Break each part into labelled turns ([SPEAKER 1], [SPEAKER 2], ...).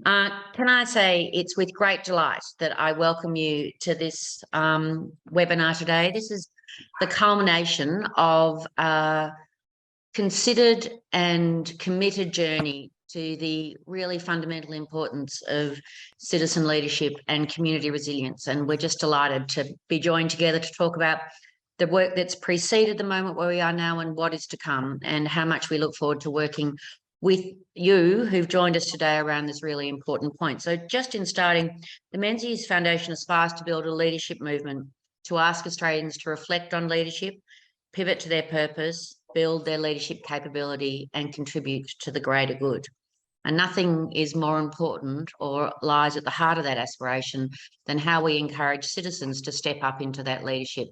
[SPEAKER 1] Can I say it's with great delight that I welcome you to this webinar today. This is the culmination of a considered and committed journey to the really fundamental importance of citizen leadership and community resilience. And we're just delighted to be joined together to talk about the work that's preceded the moment where we are now and what is to come, and how much we look forward to working with you who've joined us today around this really important point. So just in starting, the Menzies Foundation aspires to build a leadership movement to ask Australians to reflect on leadership, pivot to their purpose, build their leadership capability and contribute to the greater good. And nothing is more important or lies at the heart of that aspiration than how we encourage citizens to step up into that leadership,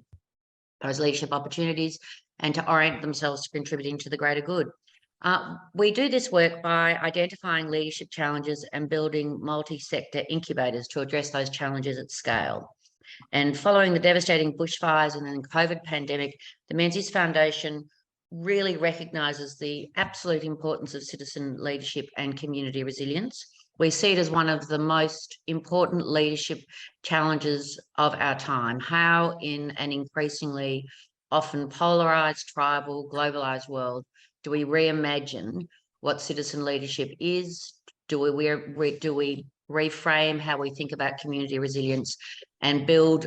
[SPEAKER 1] those leadership opportunities, and to orient themselves to contributing to the greater good. We do this work by identifying leadership challenges and building multi-sector incubators to address those challenges at scale. And following the devastating bushfires and then COVID pandemic, the Menzies Foundation really recognises the absolute importance of citizen leadership and community resilience. We see it as one of the most important leadership challenges of our time. How in an increasingly often polarised, tribal, globalised world do we reimagine what citizen leadership is? Do we reframe how we think about community resilience and build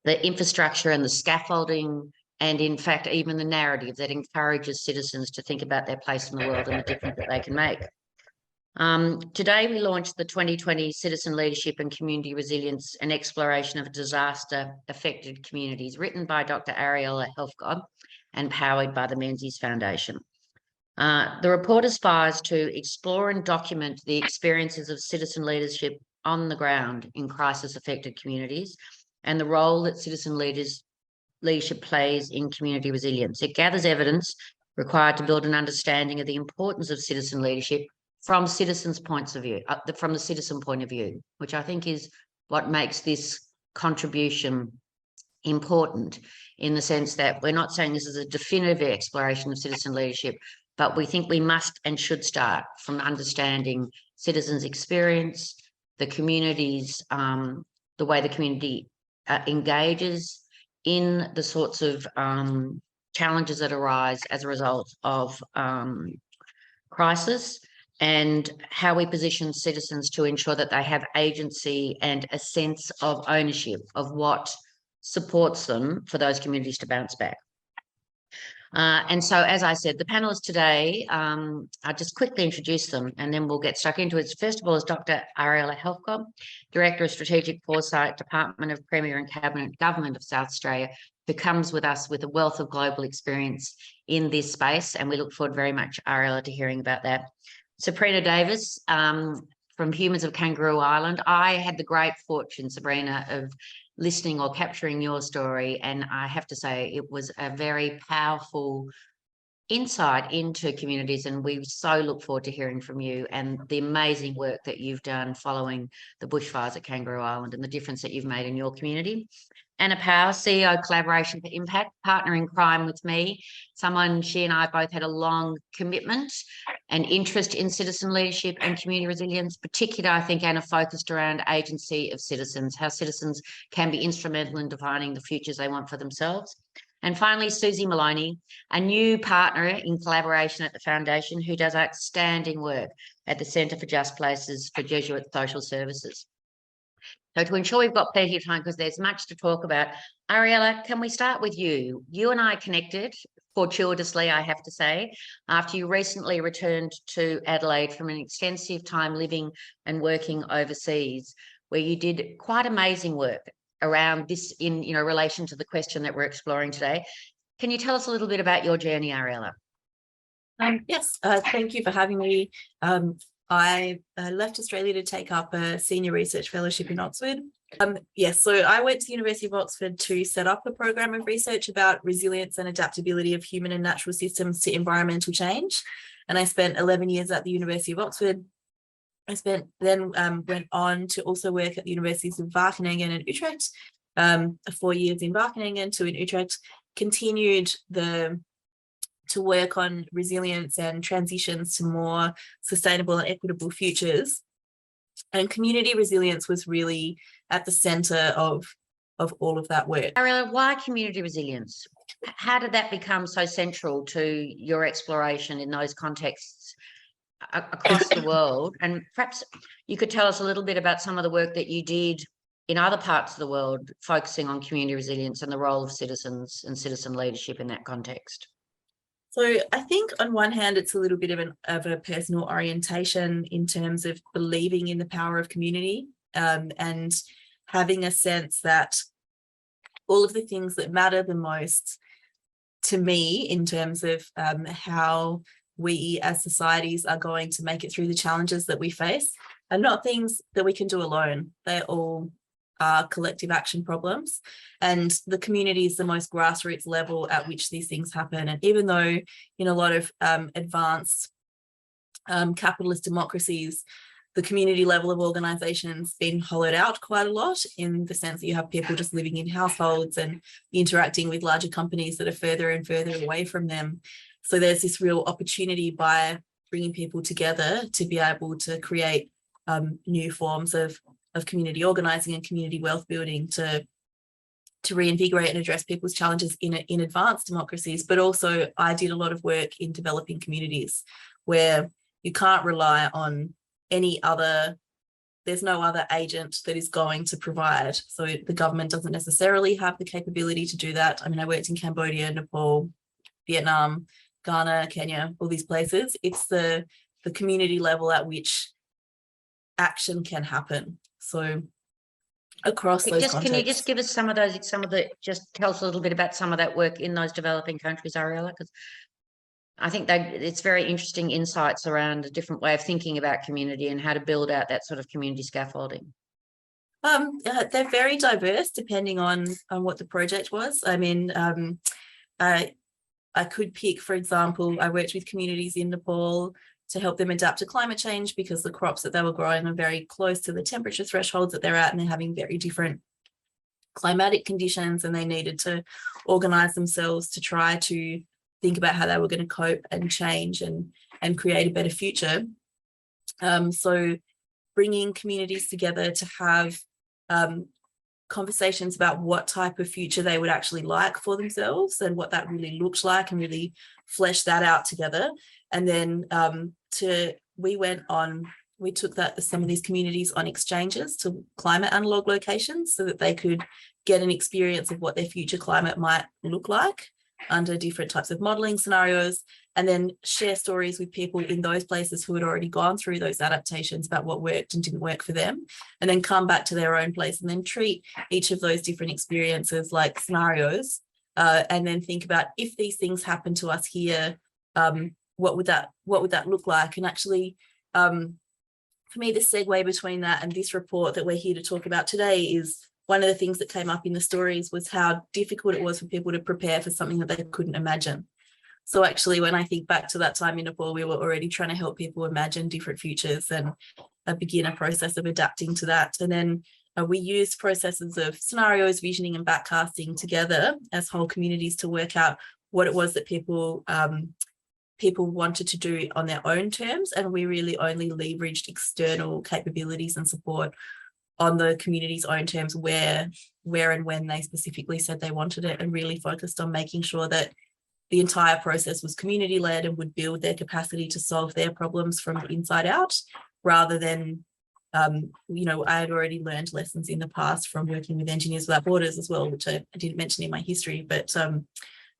[SPEAKER 1] the infrastructure and the scaffolding and, in fact, even the narrative that encourages citizens to think about their place in the world and the difference that they can make? Today, we launched the 2020 Citizen Leadership and Community Resilience, an exploration of disaster-affected communities, written by Dr. Ariella Helfgott and powered by the Menzies Foundation. The report aspires to explore and document the experiences of citizen leadership on the ground in crisis-affected communities and the role that citizen leadership plays in community resilience. It gathers evidence required to build an understanding of the importance of citizen leadership from citizens' points of view, from the citizen point of view, which I think is what makes this contribution important, in the sense that we're not saying this is a definitive exploration of citizen leadership, but we think we must and should start from understanding citizens' experience, the communities, the way the community engages in the sorts of challenges that arise as a result of crisis, and how we position citizens to ensure that they have agency and a sense of ownership of what supports them for those communities to bounce back. And so, as I said, the panelists today, I'll just quickly introduce them and then we'll get stuck into it. First of all is Dr. Ariella Helfgott, Director of Strategic Foresight, Department of Premier and Cabinet, Government of South Australia, who comes with us with a wealth of global experience in this space. And we look forward very much, Ariella, to hearing about that. Sabrina Davis, from Humans of Kangaroo Island. I had the great fortune, Sabrina, of listening or capturing your story, and I have to say it was a very powerful insight into communities, and we so look forward to hearing from you and the amazing work that you've done following the bushfires at Kangaroo Island and the difference that you've made in your community. Anna Power, CEO, Collaboration for Impact, partner in crime with me, someone she and I both had a long commitment and interest in citizen leadership and community resilience. Particularly, I think Anna focused around agency of citizens, how citizens can be instrumental in defining the futures they want for themselves. And finally, Susie Maloney, a new partner in collaboration at the Foundation, who does outstanding work at the Centre for Just Places for Jesuit Social Services. So to ensure we've got plenty of time, because there's much to talk about, Ariella, can we start with you? You and I connected, fortuitously, I have to say, after you recently returned to Adelaide from an extensive time living and working overseas, where you did quite amazing work around this in relation to the question that we're exploring today. Can you tell us a little bit about your journey, Ariella?
[SPEAKER 2] Yes, thank you for having me. I left Australia to take up a senior research fellowship in Oxford. Yes, so I went to the University of Oxford to set up a program of research about resilience and adaptability of human and natural systems to environmental change. And I spent 11 years at the University of Oxford. I then went on to also work at the Universities of Wageningen and Utrecht, 4 years in Wageningen, 2 in Utrecht, continued to work on resilience and transitions to more sustainable and equitable futures. And community resilience was really at the center of all of that work.
[SPEAKER 1] Ariella, why community resilience? How did that become so central to your exploration in those contexts across the world? And perhaps you could tell us a little bit about some of the work that you did in other parts of the world, focusing on community resilience and the role of citizens and citizen leadership in that context.
[SPEAKER 2] So I think on one hand, it's a little bit of a personal orientation in terms of believing in the power of community, and having a sense that all of the things that matter the most to me in terms of how we as societies are going to make it through the challenges that we face are not things that we can do alone. They're all collective action problems, and the community is the most grassroots level at which these things happen. And even though in a lot of advanced capitalist democracies, the community level of organizations been hollowed out quite a lot, in the sense that you have people just living in households and interacting with larger companies that are further and further away from them. So there's this real opportunity by bringing people together to be able to create new forms of community organizing and community wealth building to reinvigorate and address people's challenges in advanced democracies. But also I did a lot of work in developing communities where you can't rely on any other, there's no other agent that is going to provide. So the government doesn't necessarily have the capability to do that. I mean, I worked in Cambodia, Nepal, Vietnam, Ghana, Kenya, all these places. It's the community level at which action can happen. So across those contexts.
[SPEAKER 1] Can you just give us just tell us a little bit about some of that work in those developing countries, Ariella? Because I think it's very interesting insights around a different way of thinking about community and how to build out that sort of community scaffolding.
[SPEAKER 2] They're very diverse depending on what the project was. I mean, I could pick, for example, I worked with communities in Nepal to help them adapt to climate change, because the crops that they were growing are very close to the temperature thresholds that they're at, and they're having very different climatic conditions, and they needed to organize themselves to try to think about how they were going to cope and change and create a better future. So bringing communities together to have conversations about what type of future they would actually like for themselves and what that really looked like, and really flesh that out together. And then we took some of these communities on exchanges to climate analog locations so that they could get an experience of what their future climate might look like under different types of modeling scenarios, and then share stories with people in those places who had already gone through those adaptations about what worked and didn't work for them, and then come back to their own place and then treat each of those different experiences like scenarios, and then think about, if these things happen to us here, what would that look like? And actually, for me, the segue between that and this report that we're here to talk about today is one of the things that came up in the stories was how difficult it was for people to prepare for something that they couldn't imagine. So actually, when I think back to that time in Nepal, we were already trying to help people imagine different futures and begin a process of adapting to that. And then we used processes of scenarios, visioning and backcasting together as whole communities to work out what it was that people wanted to do on their own terms. And we really only leveraged external capabilities and support on the community's own terms where and when they specifically said they wanted it, and really focused on making sure that the entire process was community-led and would build their capacity to solve their problems from the inside out, rather than, I had already learned lessons in the past from working with Engineers Without Borders as well, which I didn't mention in my history, but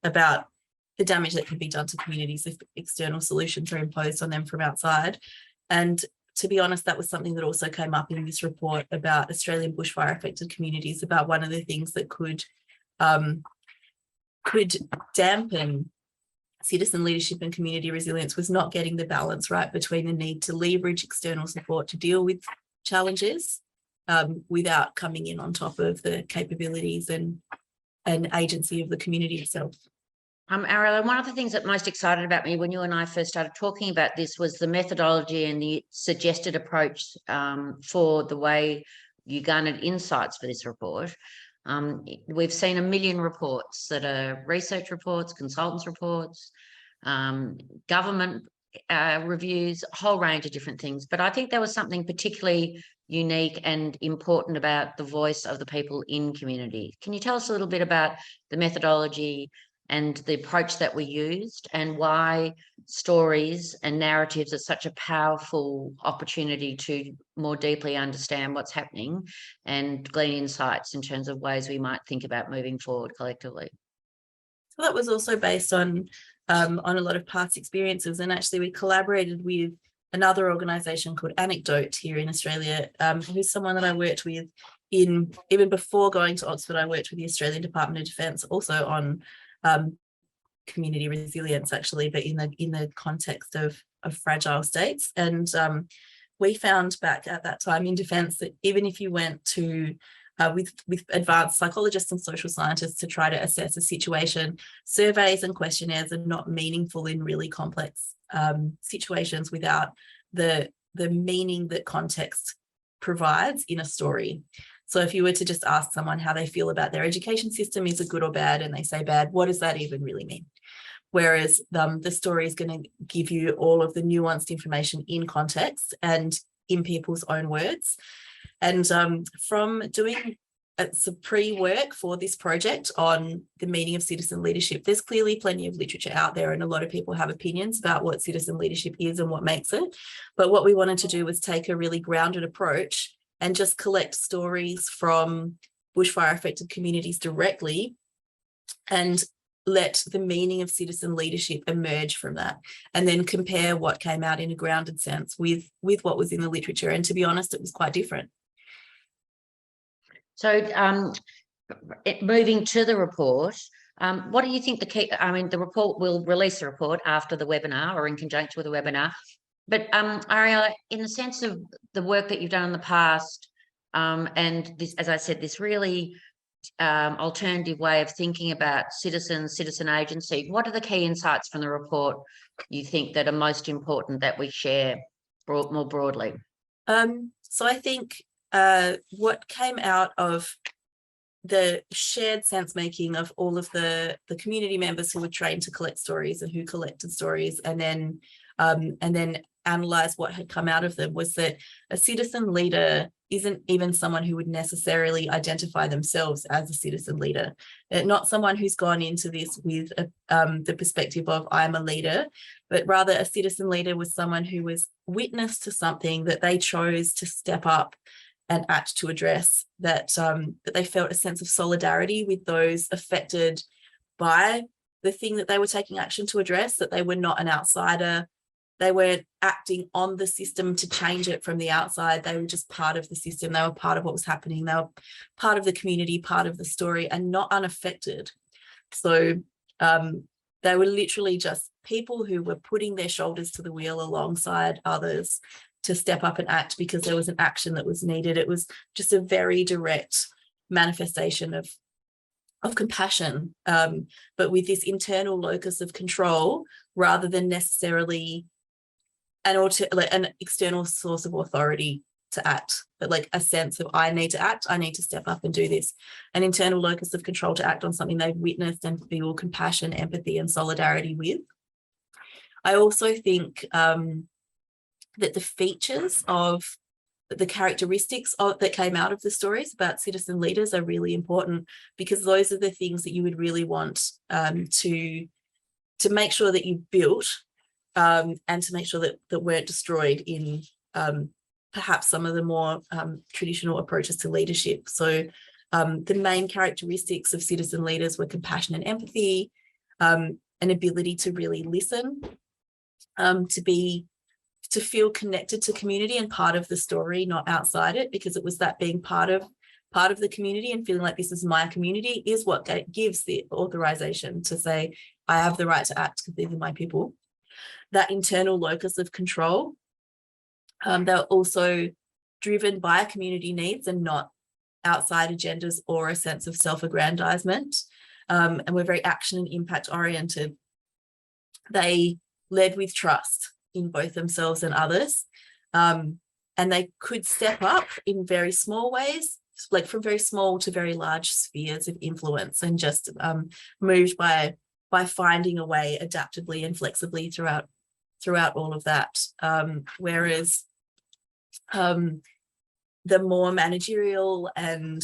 [SPEAKER 2] about the damage that can be done to communities if external solutions are imposed on them from outside. And to be honest, that was something that also came up in this report about Australian bushfire affected communities, about one of the things that could dampen citizen leadership and community resilience was not getting the balance right between the need to leverage external support to deal with challenges without coming in on top of the capabilities and agency of the community itself.
[SPEAKER 1] Ariella, one of the things that most excited about me when you and I first started talking about this was the methodology and the suggested approach for the way you garnered insights for this report. We've seen 1 million reports that are research reports, consultants reports, government reviews, a whole range of different things. But I think there was something particularly unique and important about the voice of the people in community. Can you tell us a little bit about the methodology and the approach that we used, and why stories and narratives are such a powerful opportunity to more deeply understand what's happening and glean insights in terms of ways we might think about moving forward collectively?
[SPEAKER 2] So that was also based on a lot of past experiences, and actually we collaborated with another organisation called Anecdote here in Australia, who's someone that I worked with even before going to Oxford. I worked with the Australian Department of Defence also on community resilience, actually, but in the context of fragile states. And we found back at that time in defence that even if you went to with advanced psychologists and social scientists to try to assess a situation, surveys and questionnaires are not meaningful in really complex situations without the meaning that context provides in a story. So if you were to just ask someone how they feel about their education system, is it good or bad, and they say bad, what does that even really mean? Whereas the story is going to give you all of the nuanced information in context and in people's own words. And from doing some pre-work for this project on the meaning of citizen leadership, there's clearly plenty of literature out there, and a lot of people have opinions about what citizen leadership is and what makes it. But what we wanted to do was take a really grounded approach and just collect stories from bushfire affected communities directly and let the meaning of citizen leadership emerge from that, and then compare what came out in a grounded sense with what was in the literature. And to be honest, it was quite different.
[SPEAKER 1] So moving to the report, what do you think the key, I mean, the report will release the report after the webinar or in conjunction with the webinar. But Ariella, in the sense of the work that you've done in the past, and this, as I said, this really alternative way of thinking about citizen agency, what are the key insights from the report you think that are most important that we share more broadly?
[SPEAKER 2] So I think what came out of the shared sense making of all of the community members who were trained to collect stories and who collected stories, and then analyze what had come out of them, was that a citizen leader isn't even someone who would necessarily identify themselves as a citizen leader. Not someone who's gone into this with the perspective of I'm a leader, but rather a citizen leader was someone who was witness to something that they chose to step up and act to address, that they felt a sense of solidarity with those affected by the thing that they were taking action to address, that they were not an outsider. They weren't acting on the system to change it from the outside. They were just part of the system. They were part of what was happening. They were part of the community, part of the story, and not unaffected. So they were literally just people who were putting their shoulders to the wheel alongside others to step up and act because there was an action that was needed. It was just a very direct manifestation of compassion, but with this internal locus of control rather than necessarily an external source of authority to act, but like a sense of I need to act, I need to step up and do this. An internal locus of control to act on something they've witnessed and feel compassion, empathy, and solidarity with. I also think that the features of the characteristics that came out of the stories about citizen leaders are really important, because those are the things that you would really want to make sure that you built and to make sure that weren't destroyed in perhaps some of the more traditional approaches to leadership. So the main characteristics of citizen leaders were compassion and empathy, an ability to really listen, to feel connected to community and part of the story, not outside it, because it was that being part of the community and feeling like this is my community is what gives the authorization to say, I have the right to act because these are my people. That internal locus of control, they're also driven by community needs and not outside agendas or a sense of self-aggrandizement. And we're very action and impact oriented. They led with trust in both themselves and others. And they could step up in very small ways, like from very small to very large spheres of influence, and just moved by finding a way adaptively and flexibly throughout throughout all of that. Whereas the more managerial and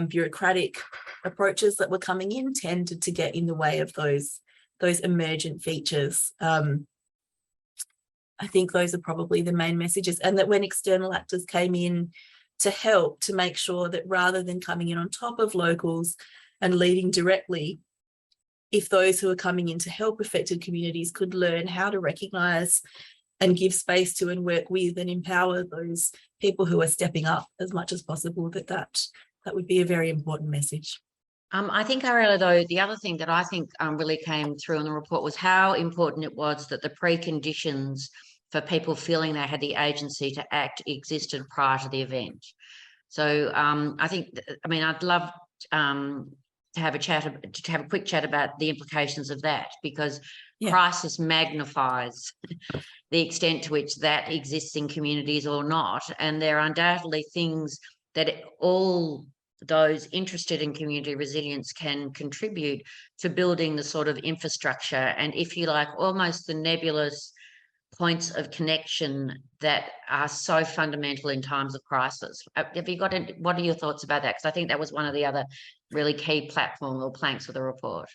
[SPEAKER 2] bureaucratic approaches that were coming in tended to get in the way of those emergent features. I think those are probably the main messages, and that when external actors came in to help to make sure that rather than coming in on top of locals and leading directly, if those who are coming in to help affected communities could learn how to recognise and give space to and work with and empower those people who are stepping up as much as possible, that would be a very important message.
[SPEAKER 1] I think, Ariella, though, the other thing that I think really came through in the report was how important it was that the preconditions for people feeling they had the agency to act existed prior to the event. So I think, I mean, I'd love to have a quick chat about the implications of that, because crisis magnifies the extent to which that exists in communities or not. And there are undoubtedly things that all those interested in community resilience can contribute to building the sort of infrastructure and, if you like, almost the nebulous points of connection that are so fundamental in times of crisis. Have you got any, what are your thoughts about that? Because I think that was one of the other really key platform or planks of the report.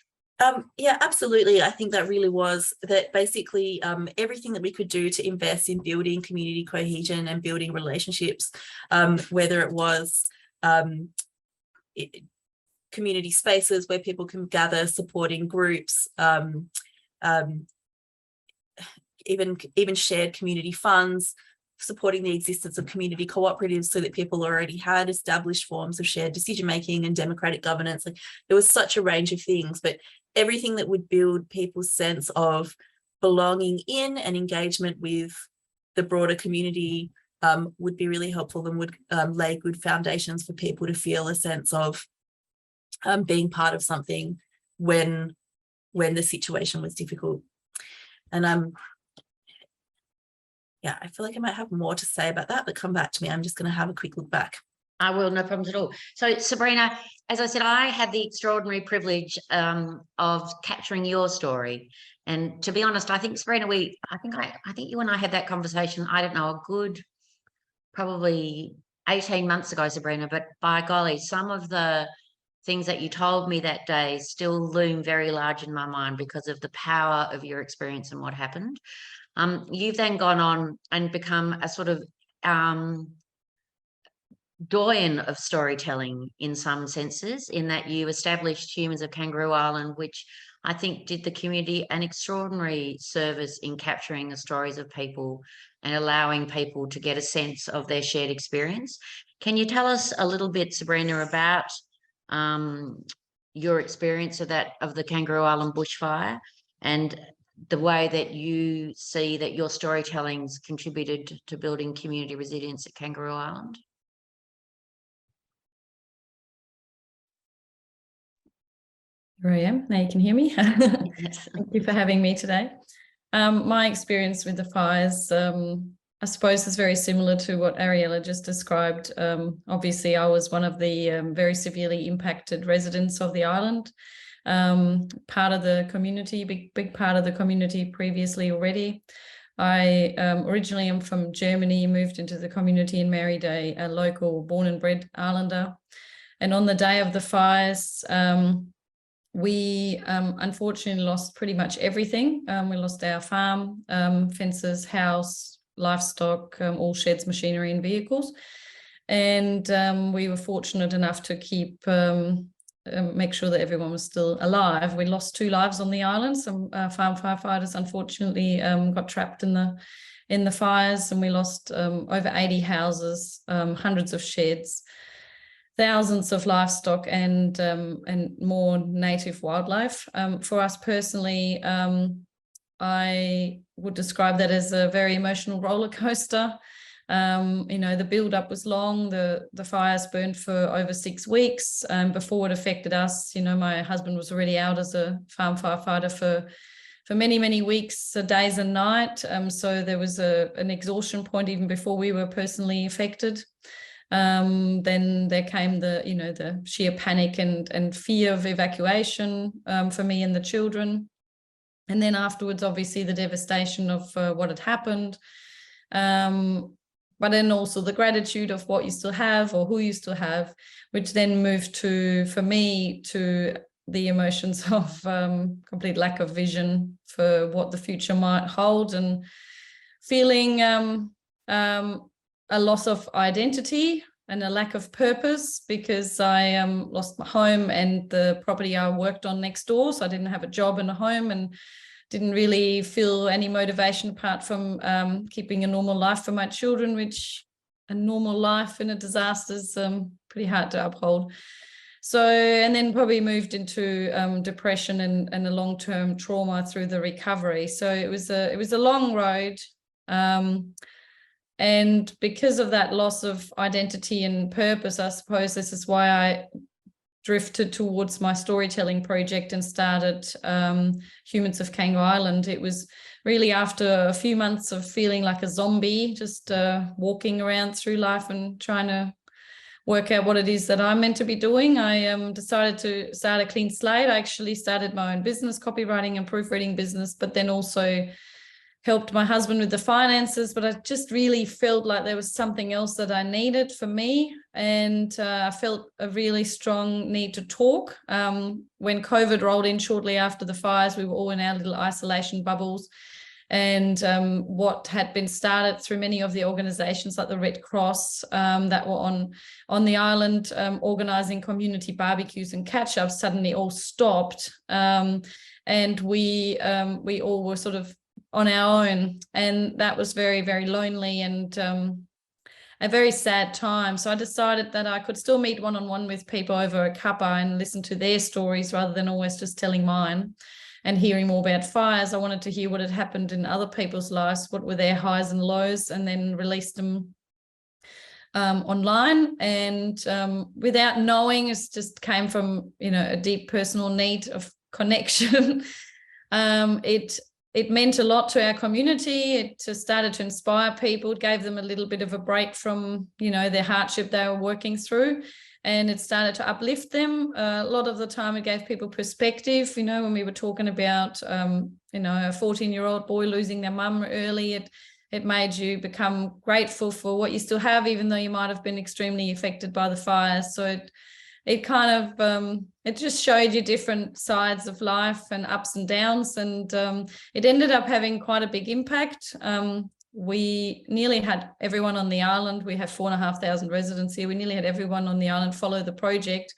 [SPEAKER 2] Yeah, absolutely. I think that really was that basically everything that we could do to invest in building community cohesion and building relationships, whether it was community spaces where people can gather, supporting groups, even shared community funds, supporting the existence of community cooperatives so that people already had established forms of shared decision making and democratic governance. Like, there was such a range of things, but everything that would build people's sense of belonging in and engagement with the broader community would be really helpful and would lay good foundations for people to feel a sense of being part of something when the situation was difficult. And yeah, I feel like I might have more to say about that, but come back to me. I'm just going to have a quick look back.
[SPEAKER 1] I will, no problems at all. So, Sabrina, as I said, I had the extraordinary privilege of capturing your story. And to be honest, I think, Sabrina, I think you and I had that conversation, I don't know, a good probably 18 months ago, Sabrina, but by golly, some of the things that you told me that day still loom very large in my mind because of the power of your experience and what happened. You've then gone on and become a sort of doyen of storytelling in some senses, in that you established Humans of Kangaroo Island, which I think did the community an extraordinary service in capturing the stories of people and allowing people to get a sense of their shared experience. Can you tell us a little bit, Sabrina, about your experience of the Kangaroo Island bushfire and the way that you see that your storytelling's contributed to building community resilience at Kangaroo Island?
[SPEAKER 3] Here I am. Now you can hear me. Thank you for having me today. My experience with the fires, I suppose, is very similar to what Ariella just described. Obviously, I was one of the very severely impacted residents of the island, part of the community, big part of the community previously already. I originally am from Germany, moved into the community and married a local born and bred islander. And on the day of the fires, we unfortunately lost pretty much everything. We lost our farm, fences, house, livestock, all sheds, machinery and vehicles. And we were fortunate enough to keep make sure that everyone was still alive. We lost 2 lives on the island. Some farm firefighters unfortunately got trapped in the fires, and we lost over 80 houses, hundreds of sheds, thousands of livestock and more native wildlife. For us personally, I would describe that as a very emotional roller coaster. You know, the build up was long. The fires burned for over 6 weeks. Before it affected us, you know, my husband was already out as a farm firefighter for many, many weeks, days and night. So there was an exhaustion point even before we were personally affected. Then there came the sheer panic and fear of evacuation for me and the children. And then afterwards, obviously, the devastation of what had happened. But then also the gratitude of what you still have or who you still have, which then moved to, for me, to the emotions of complete lack of vision for what the future might hold, and feeling a loss of identity and a lack of purpose, because I lost my home and the property I worked on next door. So I didn't have a job and a home, and didn't really feel any motivation apart from keeping a normal life for my children, which a normal life in a disaster is pretty hard to uphold. So, and then probably moved into depression and a long-term trauma through the recovery. So it was a long road. And because of that loss of identity and purpose, I suppose this is why I drifted towards my storytelling project and started Humans of Kangaroo Island. It was really after a few months of feeling like a zombie, just walking around through life and trying to work out what it is that I'm meant to be doing. I decided to start a clean slate. I actually started my own business, copywriting and proofreading business, but then also helped my husband with the finances. But I just really felt like there was something else that I needed for me. And I felt a really strong need to talk. When COVID rolled in shortly after the fires, we were all in our little isolation bubbles. And what had been started through many of the organizations like the Red Cross that were on the island organizing community barbecues and catch-ups suddenly all stopped. And we all were sort of on our own, and that was very, very lonely and a very sad time. So I decided that I could still meet one-on-one with people over a cuppa and listen to their stories rather than always just telling mine and hearing more about fires. I wanted to hear what had happened in other people's lives, what were their highs and lows, and then release them online. And without knowing, it just came from, a deep personal need of connection. It meant a lot to our community. It started to inspire people. It gave them a little bit of a break from, their hardship they were working through. And it started to uplift them. A lot of the time it gave people perspective. When we were talking about, a 14-year-old boy losing their mum early, it made you become grateful for what you still have, even though you might have been extremely affected by the fires. So it kind of, it just showed you different sides of life and ups and downs. And it ended up having quite a big impact. We nearly had everyone on the island. We have 4,500 residents here. We nearly had everyone on the island follow the project.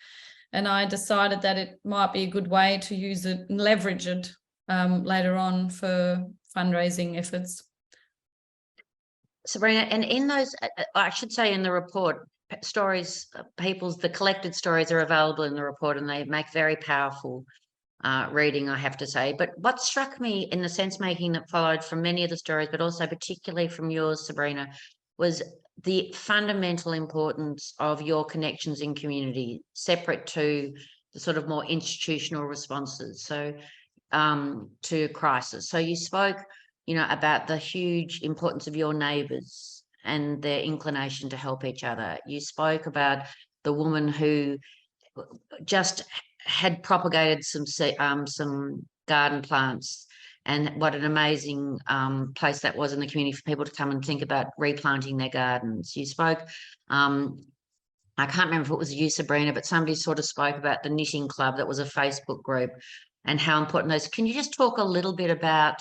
[SPEAKER 3] And I decided that it might be a good way to use it and leverage it later on for fundraising efforts.
[SPEAKER 1] Sabrina, and in those, I should say in the report, stories, the collected stories are available in the report, and they make very powerful reading, I have to say. But what struck me in the sense making that followed from many of the stories, but also particularly from yours, Sabrina, was the fundamental importance of your connections in community, separate to the sort of more institutional responses, so to crisis. So you spoke, about the huge importance of your neighbours and their inclination to help each other. You spoke about the woman who just had propagated some garden plants, and what an amazing place that was in the community for people to come and think about replanting their gardens. You spoke, I can't remember if it was you, Sabrina, but somebody sort of spoke about the knitting club that was a Facebook group and how important those. Can you just talk a little bit about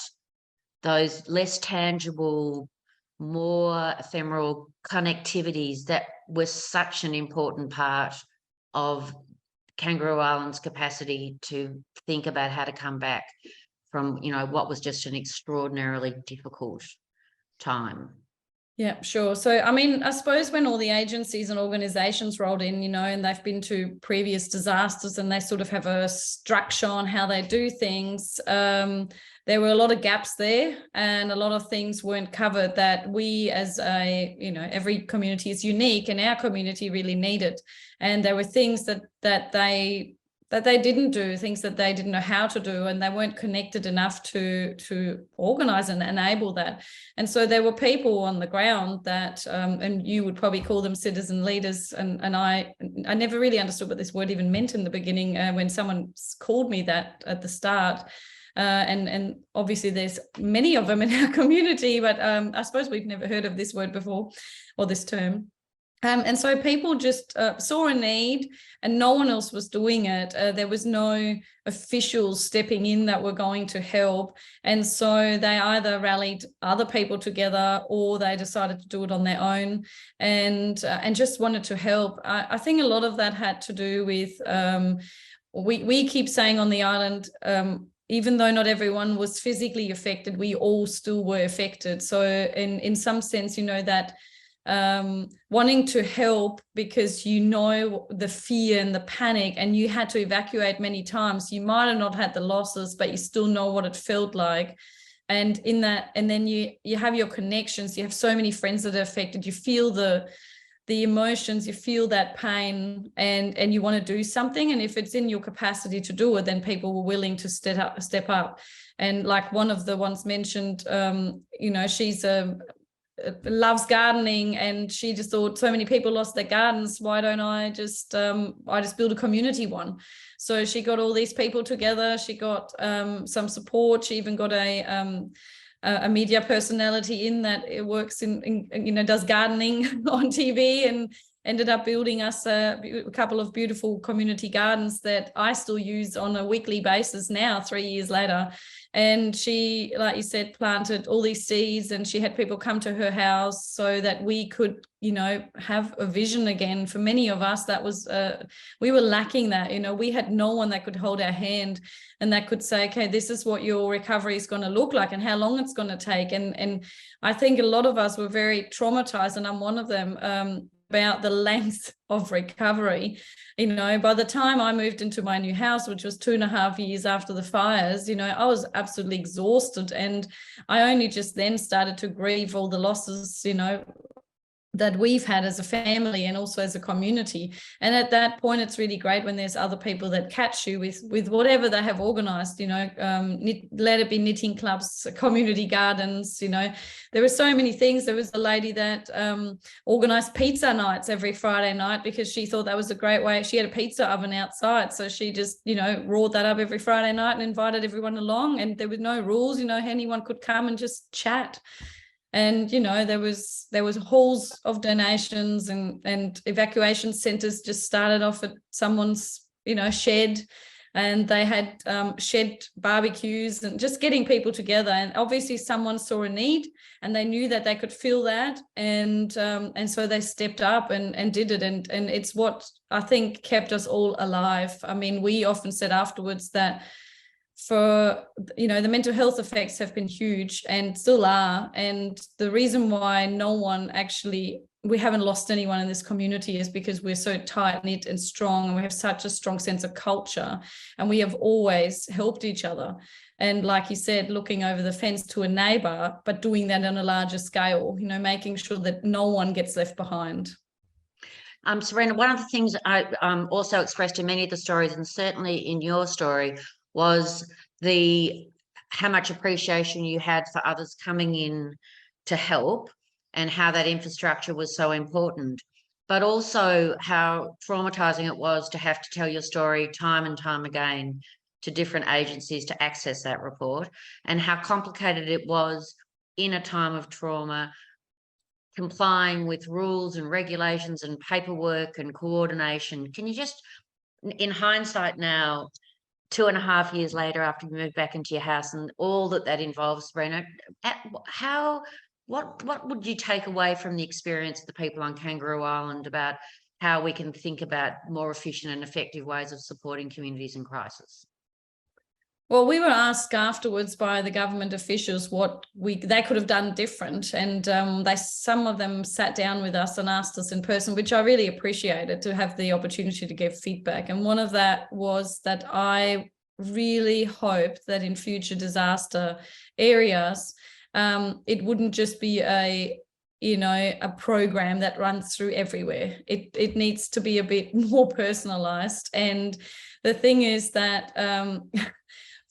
[SPEAKER 1] those less tangible, more ephemeral connectivities that were such an important part of Kangaroo Island's capacity to think about how to come back from, what was just an extraordinarily difficult time?
[SPEAKER 3] Yeah, sure. So, I suppose when all the agencies and organizations rolled in, and they've been to previous disasters and they sort of have a structure on how they do things, there were a lot of gaps there, and a lot of things weren't covered that we as every community is unique, and our community really needed. And there were things that they didn't do, things that they didn't know how to do, and they weren't connected enough to organize and enable that. And so there were people on the ground that, and you would probably call them citizen leaders, and I never really understood what this word even meant in the beginning when someone called me that at the start. and obviously there's many of them in our community, but I suppose we've never heard of this word before or this term. And so people just saw a need and no one else was doing it. There was no officials stepping in that were going to help. And so they either rallied other people together or they decided to do it on their own and just wanted to help. I think a lot of that had to do with, we keep saying on the island, even though not everyone was physically affected, we all still were affected. So in some sense, you know, that wanting to help because you know the fear and the panic and you had to evacuate many times. You might have not had the losses, but you still know what it felt like. And in that, and then you have your connections, you have so many friends that are affected, you feel the emotions, you feel that pain, and you want to do something. And if it's in your capacity to do it, then people were willing to step up. And like one of the ones mentioned, you know, she's loves gardening, and she just thought so many people lost their gardens, why don't I just build a community one? So she got all these people together, she got some support, she even got a media personality in that it works in you know, does gardening on TV, and ended up building us a couple of beautiful community gardens that I still use on a weekly basis now, 3 years later. And she, like you said, planted all these seeds, and she had people come to her house so that we could, you know, have a vision again. For many of us, that was, we were lacking that, you know, we had no one that could hold our hand and that could say, okay, this is what your recovery is going to look like and how long it's going to take. And I think a lot of us were very traumatized, and I'm one of them, about the length of recovery. You know, by the time I moved into my new house, which was 2.5 years after the fires, you know, I was absolutely exhausted, and I only just then started to grieve all the losses, you know, that we've had as a family and also as a community. And at that point, it's really great when there's other people that catch you with whatever they have organized, you know, let it be knitting clubs, community gardens, you know, there were so many things. There was a lady that organized pizza nights every Friday night because she thought that was a great way. She had a pizza oven outside, so she just, you know, roared that up every Friday night and invited everyone along, and there was no rules, you know, anyone could come and just chat. And, you know, there was halls of donations and evacuation centers just started off at someone's, you know, shed, and they had shed barbecues and just getting people together. And obviously someone saw a need and they knew that they could fill that. And so they stepped up and did it. And it's what I think kept us all alive. I mean, we often said afterwards that for, you know, the mental health effects have been huge and still are. And the reason why we haven't lost anyone in this community is because we're so tight-knit and strong, and we have such a strong sense of culture, and we have always helped each other. And like you said, looking over the fence to a neighbor, but doing that on a larger scale, you know, making sure that no one gets left behind.
[SPEAKER 1] Serena, one of the things I also expressed in many of the stories, and certainly in your story, was how much appreciation you had for others coming in to help, and how that infrastructure was so important, but also how traumatizing it was to have to tell your story time and time again to different agencies to access that report, and how complicated it was in a time of trauma, complying with rules and regulations and paperwork and coordination. Can you just, in hindsight now, 2.5 years later, after you moved back into your house and all that involves, Serena, what would you take away from the experience of the people on Kangaroo Island about how we can think about more efficient and effective ways of supporting communities in crisis?
[SPEAKER 3] Well, we were asked afterwards by the government officials what they could have done different, and some of them sat down with us and asked us in person, which I really appreciated, to have the opportunity to give feedback. And one of that was that I really hoped that in future disaster areas, it wouldn't just be a program that runs through everywhere. It needs to be a bit more personalized. And the thing is that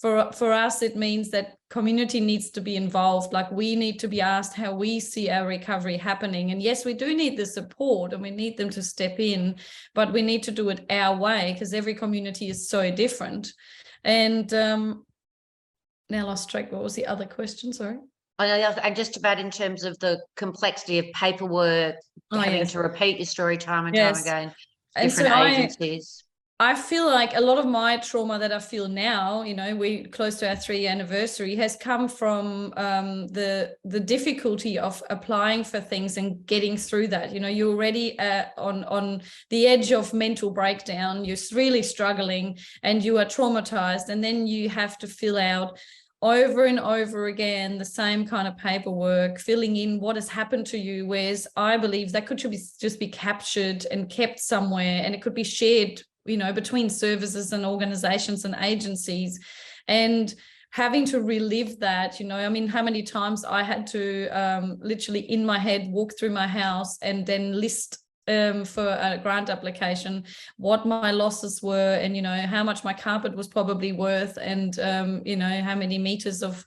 [SPEAKER 3] for us, it means that community needs to be involved. Like, we need to be asked how we see our recovery happening. And yes, we do need the support and we need them to step in, but we need to do it our way, because every community is so different. And now lost track. What was the other question? Sorry.
[SPEAKER 1] And just about in terms of the complexity of paperwork, having to repeat your story time and time again, different agencies.
[SPEAKER 3] I feel like a lot of my trauma that I feel now, you know, we close to our 3-year anniversary, has come from the difficulty of applying for things and getting through that. You know, you're already on the edge of mental breakdown. You're really struggling and you are traumatized, and then you have to fill out over and over again the same kind of paperwork, filling in what has happened to you, whereas I believe that could just be captured and kept somewhere, and it could be shared, you know, between services and organizations and agencies. And having to relive that, you know, I mean, how many times I had to literally in my head walk through my house and then list for a grant application what my losses were, and, you know, how much my carpet was probably worth, and you know, how many meters of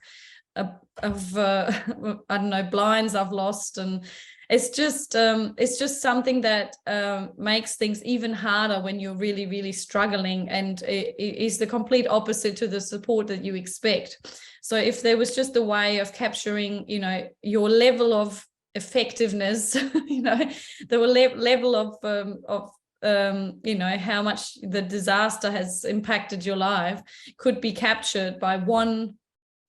[SPEAKER 3] I don't know, blinds I've lost. And it's just something that makes things even harder when you're really, really struggling, and it is the complete opposite to the support that you expect. So if there was just a way of capturing, you know, your level of effectiveness, you know, the level of you know, how much the disaster has impacted your life, could be captured by one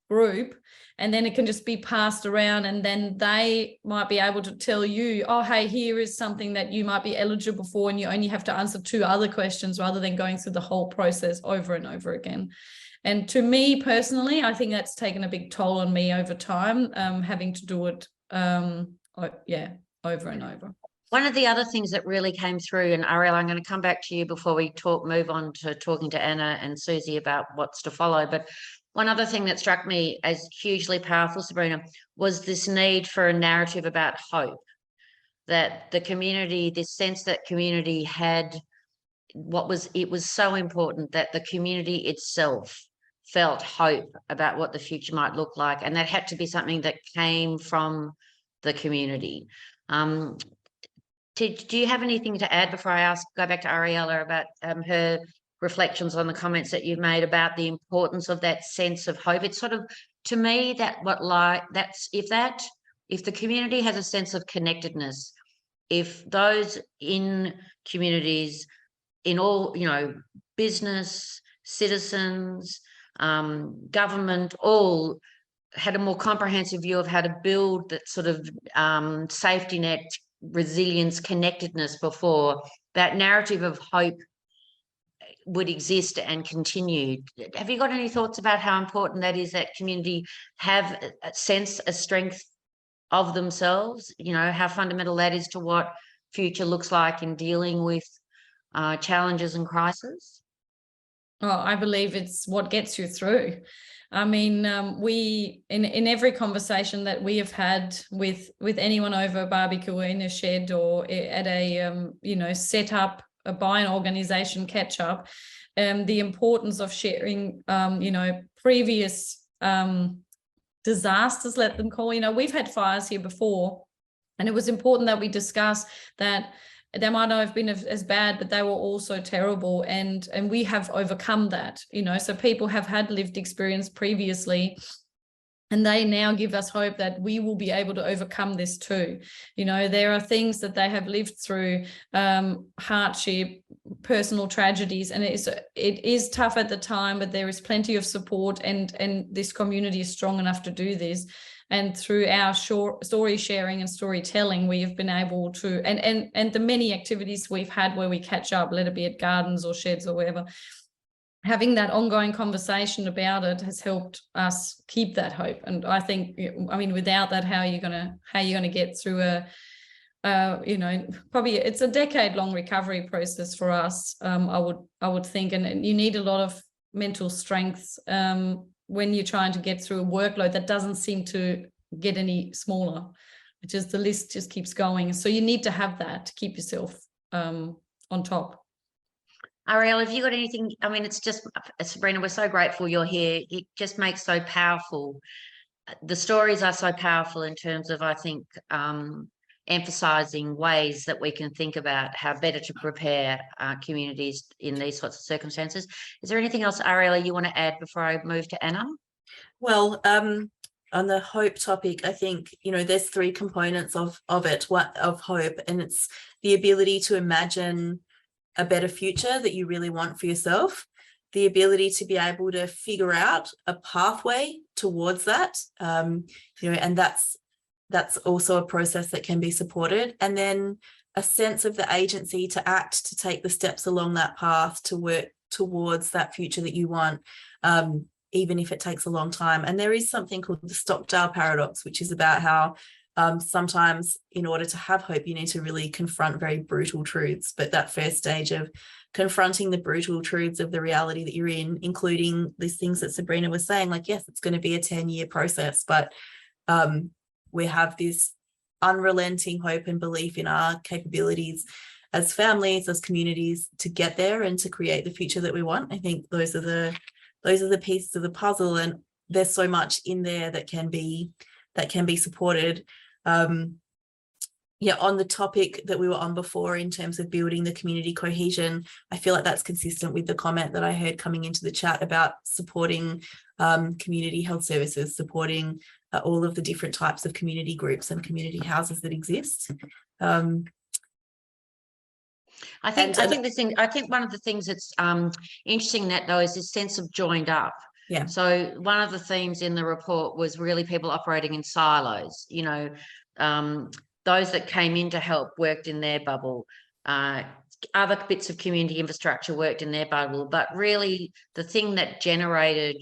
[SPEAKER 3] group, and then it can just be passed around, and then they might be able to tell you, oh, hey, here is something that you might be eligible for, and you only have to answer 2 other questions rather than going through the whole process over and over again. And to me personally, I think that's taken a big toll on me over time, having to do it over and over.
[SPEAKER 1] One of the other things that really came through, and Ariel, I'm going to come back to you before we move on to talking to Anna and Susie about what's to follow. But one other thing that struck me as hugely powerful, Sabrina, was this need for a narrative about hope, that the community, this sense that community had, it was so important that the community itself felt hope about what the future might look like. And that had to be something that came from the community. Do you have anything to add before I go back to Ariella about her reflections on the comments that you've made about the importance of that sense of hope? It's sort of, to me, if the community has a sense of connectedness, if those in communities, in all, you know, business, citizens, government, all had a more comprehensive view of how to build that sort of safety net, resilience, connectedness, before that narrative of hope would exist and continue. Have you got any thoughts about how important that is, that community have a sense, a strength of themselves, you know, how fundamental that is to what future looks like in dealing with challenges and crises?
[SPEAKER 3] Oh, I believe it's what gets you through. I mean, we in every conversation that we have had with anyone over a barbecue or in a shed or at a you know, set up a buy an organization catch up, the importance of sharing you know, previous disasters, let them call. You know, we've had fires here before, and it was important that we discuss that they might not have been as bad, but they were also terrible, and we have overcome that, you know. So people have had lived experience previously, and they now give us hope that we will be able to overcome this too. You know, there are things that they have lived through, hardship, personal tragedies, and it is tough at the time, but there is plenty of support, and this community is strong enough to do this. And through our story sharing and storytelling, we have been able to, and the many activities we've had where we catch up, let it be at gardens or sheds or wherever, having that ongoing conversation about it has helped us keep that hope. And I think, I mean, without that, how are you gonna get through you know, probably it's a decade-long recovery process for us. I would think, and you need a lot of mental strength when you're trying to get through a workload that doesn't seem to get any smaller. It just, the list just keeps going. So you need to have that to keep yourself on top.
[SPEAKER 1] Ariel, have you got anything? I mean, it's just, Sabrina, we're so grateful you're here. It just makes so powerful. The stories are so powerful in terms of, I think, emphasising ways that we can think about how better to prepare communities in these sorts of circumstances. Is there anything else, Ariel, you want to add before I move to Anna?
[SPEAKER 2] Well, on the hope topic, I think, there's three components of hope, and it's the ability to imagine a better future that you really want for yourself, the ability to be able to figure out a pathway towards that, and that's also a process that can be supported, and then a sense of the agency to act, to take the steps along that path to work towards that future that you want, even if it takes a long time. And there is something called the Stockdale paradox, which is about how sometimes in order to have hope, you need to really confront very brutal truths. But that first stage of confronting the brutal truths of the reality that you're in, including these things that Sabrina was saying, like, yes, it's going to be a 10-year process, but we have this unrelenting hope and belief in our capabilities as families, as communities, to get there and to create the future that we want. I think those are the pieces of the puzzle, and there's so much in there that can be supported. On the topic that we were on before in terms of building the community cohesion, I feel like that's consistent with the comment that I heard coming into the chat about supporting community health services, supporting all of the different types of community groups and community houses that exist.
[SPEAKER 1] I think one of the things that's interesting in that, though, is this sense of joined up.
[SPEAKER 2] Yeah.
[SPEAKER 1] So one of the themes in the report was really people operating in silos. Those that came in to help worked in their bubble. Other bits of community infrastructure worked in their bubble, but really the thing that generated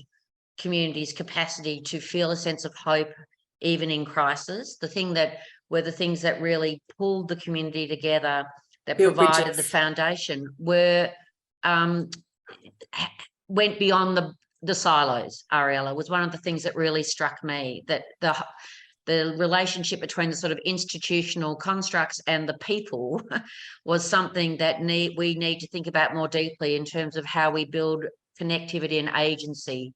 [SPEAKER 1] communities' capacity to feel a sense of hope even in crisis, the things that really pulled the community together, that provided the foundation, went beyond the silos. Ariella, was one of the things that really struck me, that the relationship between the sort of institutional constructs and the people was something that we need to think about more deeply in terms of how we build connectivity and agency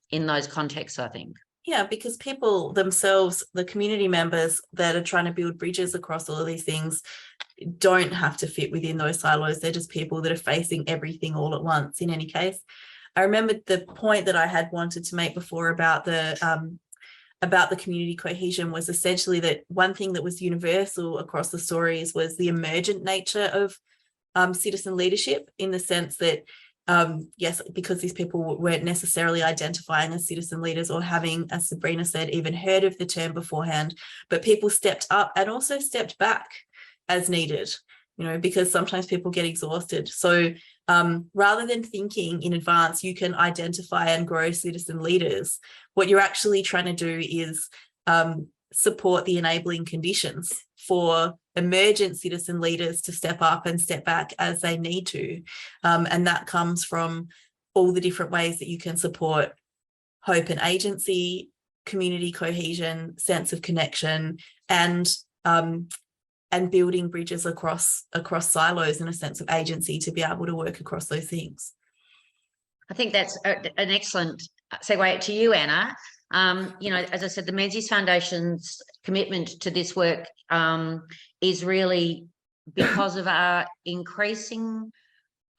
[SPEAKER 1] in those contexts, I think.
[SPEAKER 2] Yeah, because people themselves, the community members that are trying to build bridges across all of these things, don't have to fit within those silos. They're just people that are facing everything all at once. In any case, I remember the point that I had wanted to make before about the community cohesion was essentially that one thing that was universal across the stories was the emergent nature of citizen leadership, in the sense that yes, because these people weren't necessarily identifying as citizen leaders or having, as Sabrina said, even heard of the term beforehand, but people stepped up and also stepped back as needed, because sometimes people get exhausted. So rather than thinking in advance, you can identify and grow citizen leaders, what you're actually trying to do is support the enabling conditions for emergent citizen leaders to step up and step back as they need to. And that comes from all the different ways that you can support hope and agency, community cohesion, sense of connection, and building bridges across silos and a sense of agency to be able to work across those things.
[SPEAKER 1] I think that's an excellent segue to you, Anna. As I said, the Menzies Foundation's commitment to this work is really because of our increasing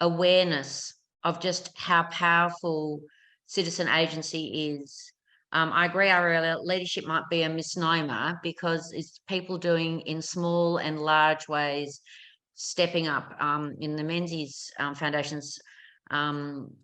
[SPEAKER 1] awareness of just how powerful citizen agency is. I agree, Ariella, leadership might be a misnomer, because it's people doing in small and large ways, stepping up. In the Menzies Foundation's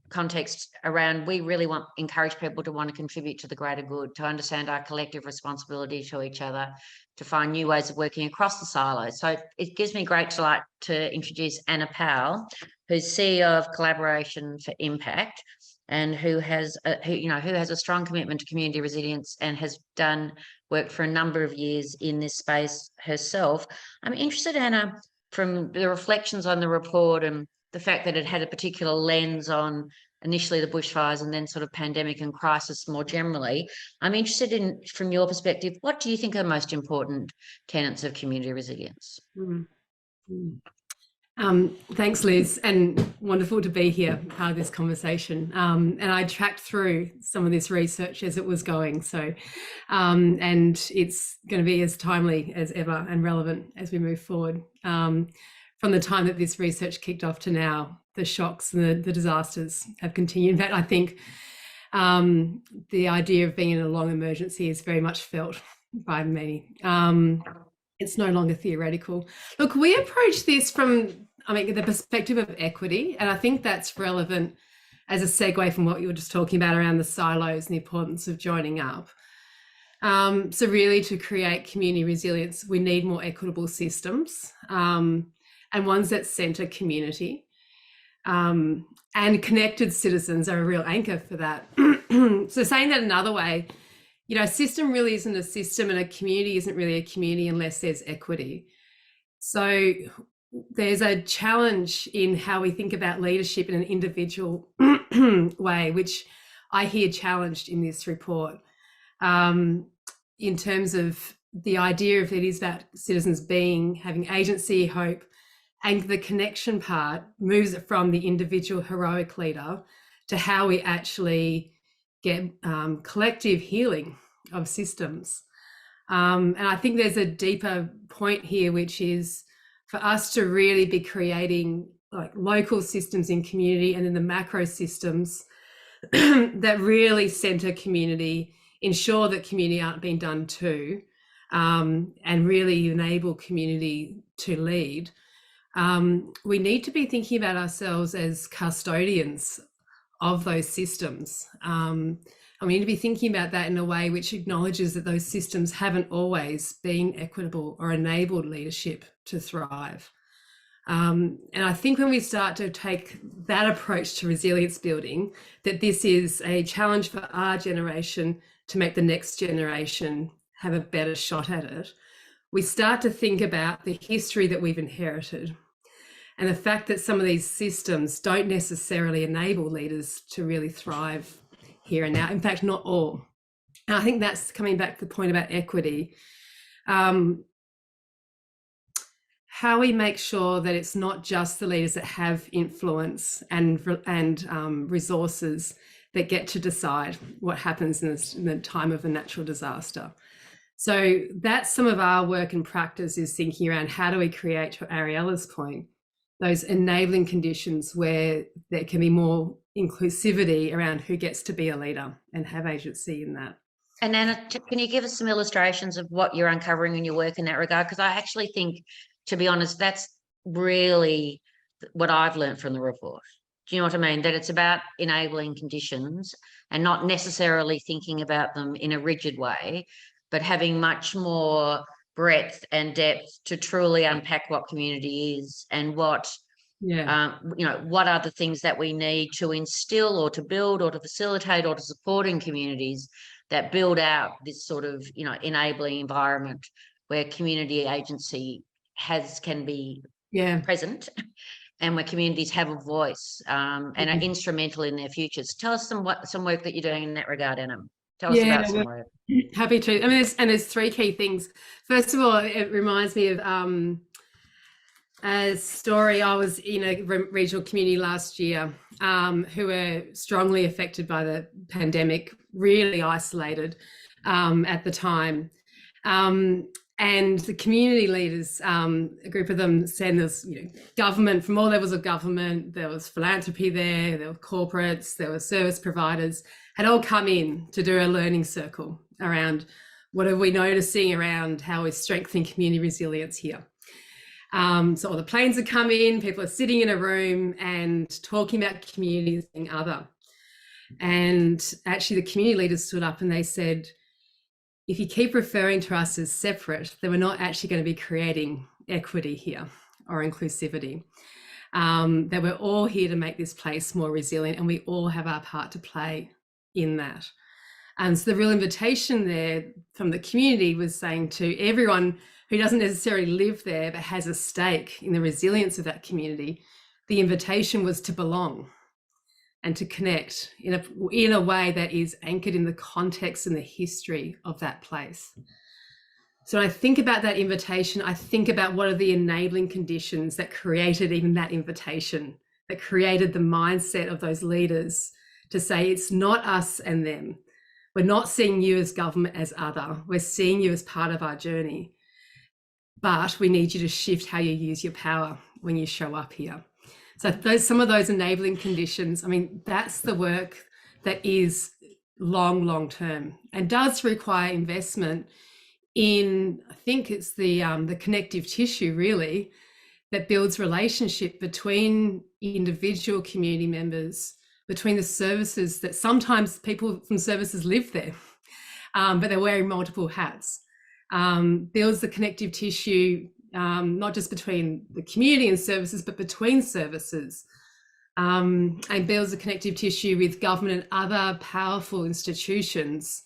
[SPEAKER 1] context around, we really encourage people to want to contribute to the greater good, to understand our collective responsibility to each other, to find new ways of working across the silos. So it gives me great delight to introduce Anna Powell, who's CEO of Collaboration for Impact, and who has a strong commitment to community resilience and has done work for a number of years in this space herself. I'm interested, Anna, from the reflections on the report and the fact that it had a particular lens on initially the bushfires and then sort of pandemic and crisis more generally. I'm interested in, from your perspective, what do you think are the most important tenets of community resilience?
[SPEAKER 4] Thanks, Liz, and wonderful to be here, part of this conversation. And I tracked through some of this research as it was going. So, and it's going to be as timely as ever and relevant as we move forward. From the time that this research kicked off to now, the shocks and the disasters have continued. In fact, I think The idea of being in a long emergency is very much felt by many. It's no longer theoretical. Look, we approach this from, the perspective of equity, and I think that's relevant as a segue from what you were just talking about around the silos and the importance of joining up. So really, to create community resilience, we need more equitable systems, and ones that centre community. And connected citizens are a real anchor for that. So saying that another way, a system really isn't a system, and a community isn't really a community unless there's equity. So there's a challenge in how we think about leadership in an individual way, which I hear challenged in this report, in terms of the idea of it is that citizens having agency, hope, and the connection part moves it from the individual heroic leader to how we actually get collective healing of systems. And I think there's a deeper point here, which is for us to really be creating like local systems in community and in the macro systems that really centre community, ensure that community aren't being done to, and really enable community to lead. We need to be thinking about ourselves as custodians of those systems. And we need to be thinking about that in a way which acknowledges that those systems haven't always been equitable or enabled leadership to thrive. And I think when we start to take that approach to resilience building, that this is a challenge for our generation to make the next generation have a better shot at it. We start to think about the history that we've inherited and the fact that some of these systems don't necessarily enable leaders to really thrive here and now. In fact, not all. And I think that's coming back to the point about equity. How we make sure that it's not just the leaders that have influence and resources that get to decide what happens in the time of a natural disaster. So that's some of our work and practice, is thinking around how do we create, to Ariella's point, those enabling conditions where there can be more inclusivity around who gets to be a leader and have agency in that.
[SPEAKER 1] And Anna, can you give us some illustrations of what you're uncovering in your work in that regard? Because I actually think, to be honest, that's really what I've learned from the report. Do you know what I mean? That it's about enabling conditions and not necessarily thinking about them in a rigid way, but having much more breadth and depth to truly unpack what community is and what, what are the things that we need to instill or to build or to facilitate or to support in communities that build out this sort of, enabling environment where community agency can be present, and where communities have a voice and are instrumental in their futures. Tell us some work that you're doing in that regard, Anna. Tell us about some work.
[SPEAKER 4] Happy to. There's three key things. First of all, it reminds me of a story. I was in a regional community last year who were strongly affected by the pandemic, really isolated at the time. And the community leaders, a group of them, said there's government, from all levels of government, there was philanthropy there were corporates, there were service providers, had all come in to do a learning circle around what are we noticing around how we're strengthening community resilience here. So all the planes have come in, people are sitting in a room and talking about communities being other. And actually the community leaders stood up and they said, if you keep referring to us as separate, then we're not actually going to be creating equity here or inclusivity. That we're all here to make this place more resilient, and we all have our part to play in that. And so the real invitation there from the community was saying to everyone who doesn't necessarily live there but has a stake in the resilience of that community, the invitation was to belong and to connect in a way that is anchored in the context and the history of that place. So when I think about that invitation, I think about what are the enabling conditions that created even that invitation, that created the mindset of those leaders to say it's not us and them. We're not seeing you as government as other. We're seeing you as part of our journey. But we need you to shift how you use your power when you show up here. So some of those enabling conditions, that's the work that is long term, and does require investment in, I think it's the connective tissue really that builds relationship between individual community members, between the services that sometimes people from services live there, but they're wearing multiple hats. Builds the connective tissue, not just between the community and services, but between services, and builds the connective tissue with government and other powerful institutions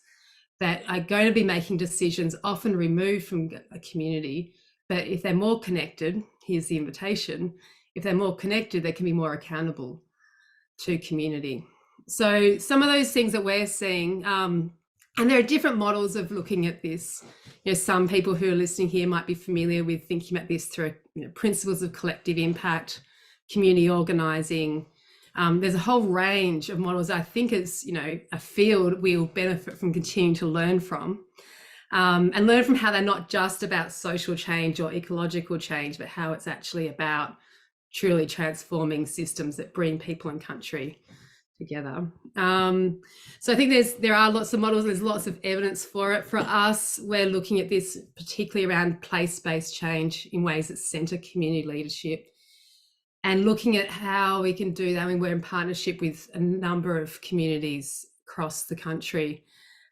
[SPEAKER 4] that are going to be making decisions often removed from a community. But if they're more connected, here's the invitation, if they're more connected, they can be more accountable to community. So some of those things that we're seeing, and there are different models of looking at this. You know, some people who are listening here might be familiar with thinking about this through, you know, principles of collective impact, community organising. There's a whole range of models I think is, you know, a field we'll benefit from continuing to learn from, and learn from how they're not just about social change or ecological change, but how it's actually about truly transforming systems that bring people and country together. So I think there are lots of models, there's lots of evidence for it. For us, we're looking at this particularly around place-based change in ways that centre community leadership, and looking at how we can do that. I mean, we're in partnership with a number of communities across the country.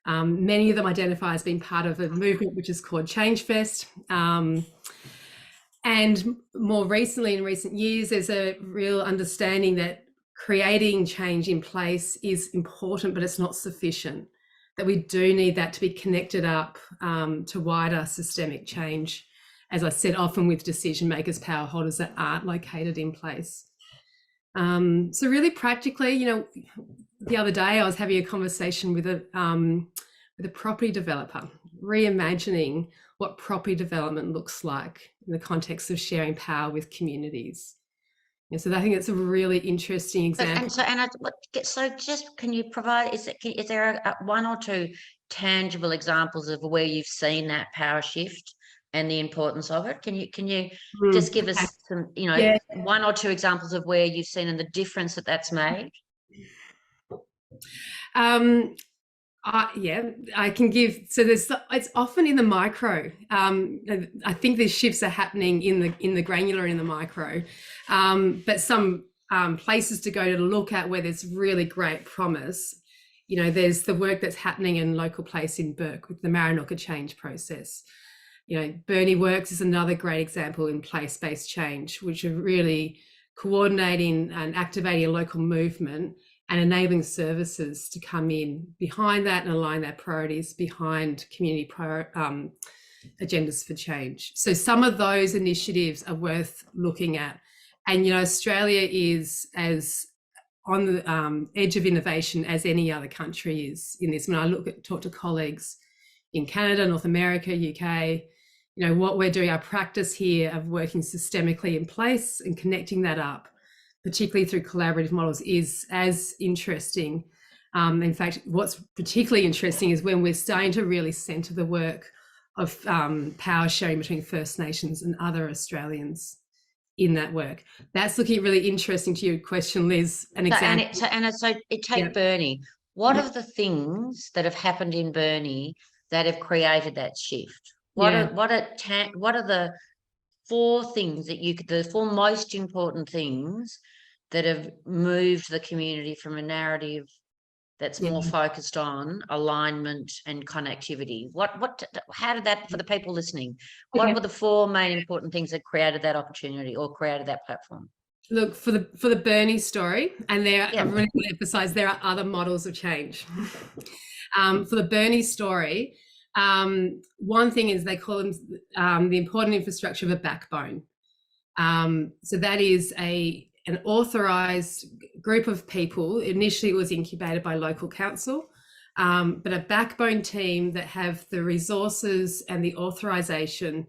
[SPEAKER 4] Many of them identify as being part of a movement which is called Change Fest. And more recently, in recent years, there's a real understanding that creating change in place is important, but it's not sufficient, that we do need that to be connected up to wider systemic change, as I said, often with decision makers, power holders that aren't located in place. So really practically, you know, the other day I was having a conversation with a property developer, reimagining what property development looks like in the context of sharing power with communities. And so I think it's a really interesting example.
[SPEAKER 1] So just can you provide, is there one or two tangible examples of where you've seen that power shift and the importance of it? Can you just give us some, you know, one or two examples of where you've seen and the difference that that's made?
[SPEAKER 4] I can give. So it's often in the micro. I think these shifts are happening in the granular, in the micro, but some places to go to look at where there's really great promise. You know, there's the work that's happening in local place in Burke with the Maranoka change process. You know, Burnie Works is another great example in place-based change, which are really coordinating and activating a local movement and enabling services to come in behind that and align their priorities behind community agendas for change. So some of those initiatives are worth looking at. And, you know, Australia is as on the edge of innovation as any other country is in this. When I talk to colleagues in Canada, North America, UK, you know, what we're doing, our practice here of working systemically in place and connecting that up, particularly through collaborative models, is as interesting. In fact, what's particularly interesting is when we're starting to really centre the work of power sharing between First Nations and other Australians in that work. That's looking really interesting to your question, Liz. An example.
[SPEAKER 1] So take Burnie. What are the things that have happened in Burnie that have created that shift? What are the four things that the four most important things that have moved the community from a narrative that's more focused on alignment and connectivity? How did that, for the people listening, what were the four main important things that created that opportunity or created that platform?
[SPEAKER 4] Look, for the Burnie story, and I really want to emphasize there are other models of change. For the Burnie story, one thing is they call them the important infrastructure of a backbone. So that is an authorised group of people. Initially, it was incubated by local council, but a backbone team that have the resources and the authorisation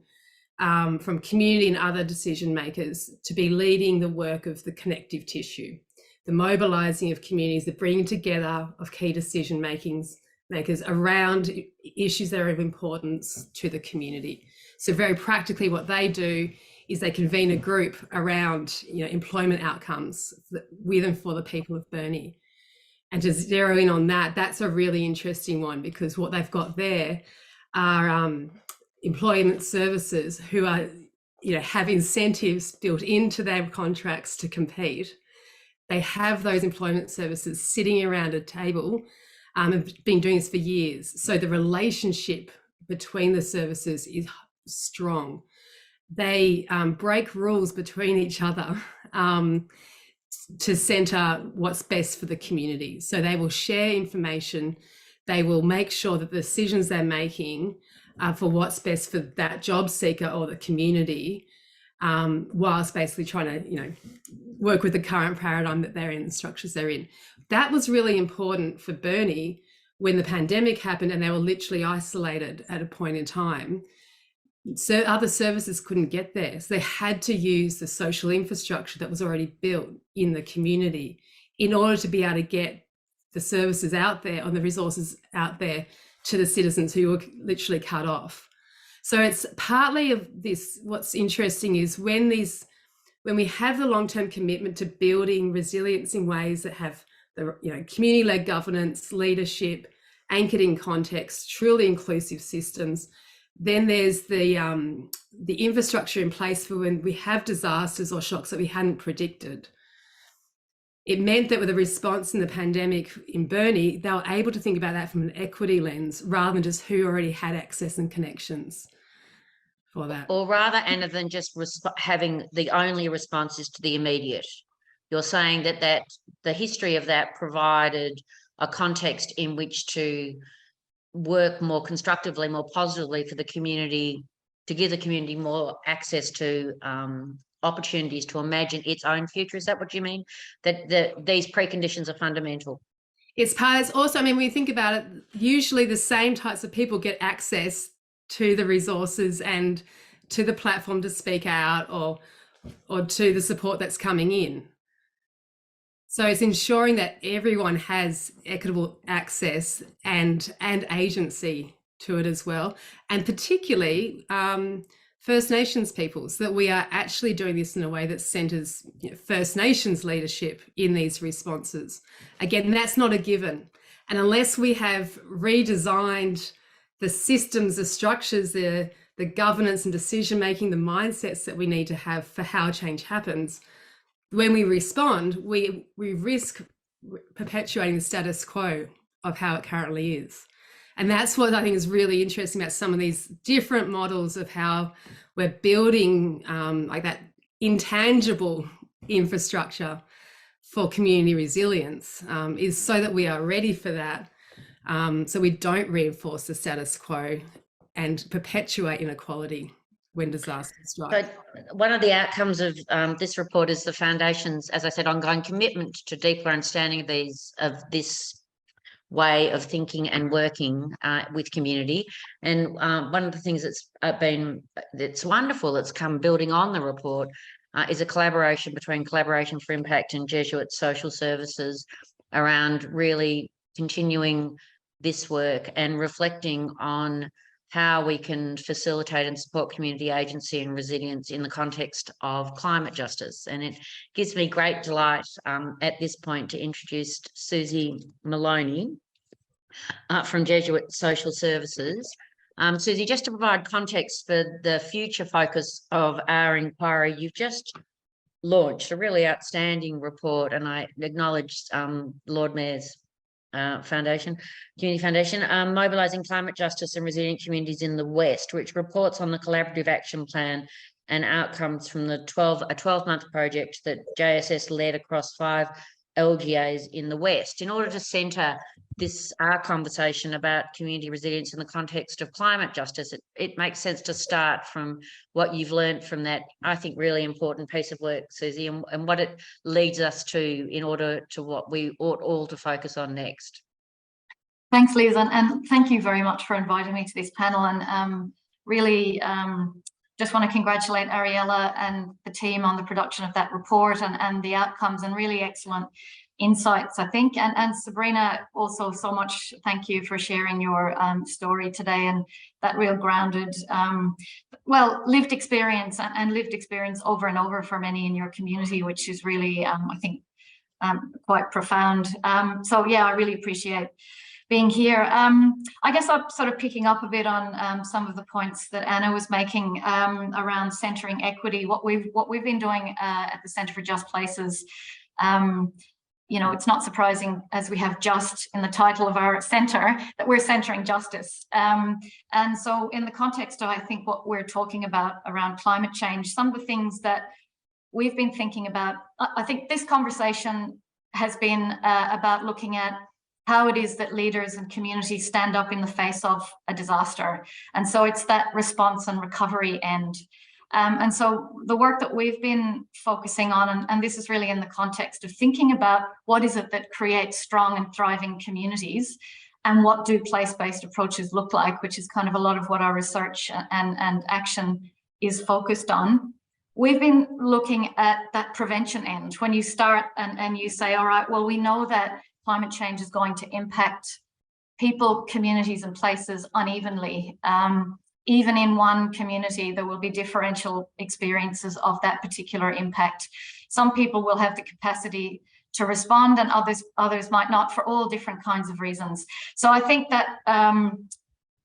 [SPEAKER 4] from community and other decision makers to be leading the work of the connective tissue, the mobilising of communities, the bringing together of key decision makers around issues that are of importance to the community. So very practically what they do is they convene a group around, you know, employment outcomes with and for the people of Burnie. And to zero in on that, that's a really interesting one, because what they've got there are employment services who are, have incentives built into their contracts to compete. They have those employment services sitting around a table and have been doing this for years. So the relationship between the services is strong. They break rules between each other to centre what's best for the community. So they will share information. They will make sure that the decisions they're making are for what's best for that job seeker or the community, whilst basically trying to, work with the current paradigm that they're in, the structures they're in. That was really important for Burnie when the pandemic happened and they were literally isolated at a point in time. So other services couldn't get there. So they had to use the social infrastructure that was already built in the community in order to be able to get the services out there, and the resources out there to the citizens who were literally cut off. So it's partly of this, what's interesting is when we have the long-term commitment to building resilience in ways that have the community-led governance, leadership, anchored in context, truly inclusive systems, then there's the infrastructure in place for when we have disasters or shocks that we hadn't predicted. It meant that with a response in the pandemic in Burnie, they were able to think about that from an equity lens rather than just who already had access and connections for that.
[SPEAKER 1] Or rather, Anna, than just having the only responses to the immediate. You're saying that the history of that provided a context in which to work more constructively, more positively for the community, to give the community more access to opportunities to imagine its own future. Is that what you mean? That these preconditions are fundamental?
[SPEAKER 4] It's part, it's also, when you think about it, usually the same types of people get access to the resources and to the platform to speak out or to the support that's coming in. So it's ensuring that everyone has equitable access and agency to it as well, and particularly First Nations peoples, that we are actually doing this in a way that centres First Nations leadership in these responses. Again, that's not a given. And unless we have redesigned the systems, the structures, the governance and decision-making, the mindsets that we need to have for how change happens, when we respond, we risk perpetuating the status quo of how it currently is. And that's what I think is really interesting about some of these different models of how we're building like that intangible infrastructure for community resilience, is so that we are ready for that, so we don't reinforce the status quo and perpetuate inequality when disasters strike.
[SPEAKER 1] So one of the outcomes of this report is the Foundation's, as I said, ongoing commitment to deeper understanding of this way of thinking and working with community. And one of the things that's wonderful, that's come building on the report, is a collaboration between Collaboration for Impact and Jesuit Social Services around really continuing this work and reflecting on how we can facilitate and support community agency and resilience in the context of climate justice. And it gives me great delight at this point to introduce Susie Maloney from Jesuit Social Services. Susie, just to provide context for the future focus of our inquiry, you've just launched a really outstanding report, and I acknowledge Lord Mayor's Community Foundation, Mobilising Climate Justice and Resilient Communities in the West, which reports on the collaborative action plan and outcomes from the 12-month project that JSS led across 5 LGAs in the West. In order to centre our conversation about community resilience in the context of climate justice, it makes sense to start from what you've learned from that, I think, really important piece of work, Susie, and what it leads us to in order to what we ought all to focus on next.
[SPEAKER 5] Thanks, Liz, and thank you very much for inviting me to this panel, and really just want to congratulate Ariella and the team on the production of that report and the outcomes, and really excellent insights, I think. And Sabrina, also so much thank you for sharing your story today, and that real grounded, lived experience and lived experience over and over for many in your community, which is really, I think, quite profound. So yeah, I really appreciate being here. I guess I'm sort of picking up a bit on some of the points that Anna was making around centering equity. What we've been doing at the Centre for Just Places, you know, it's not surprising, as we have just in the title of our centre, that we're centering justice. And so in the context of, I think, what we're talking about around climate change, some of the things that we've been thinking about, I think this conversation has been about looking at how it is that leaders and communities stand up in the face of a disaster. And so it's that response and recovery end. And so the work that we've been focusing on, and this is really in the context of thinking about what is it that creates strong and thriving communities, and what do place-based approaches look like, which is kind of a lot of what our research and action is focused on. We've been looking at that prevention end. When you start and you say, all right, well, we know that climate change is going to impact people, communities, and places unevenly. Even in one community, there will be differential experiences of that particular impact. Some people will have the capacity to respond, and others might not, for all different kinds of reasons. So I think that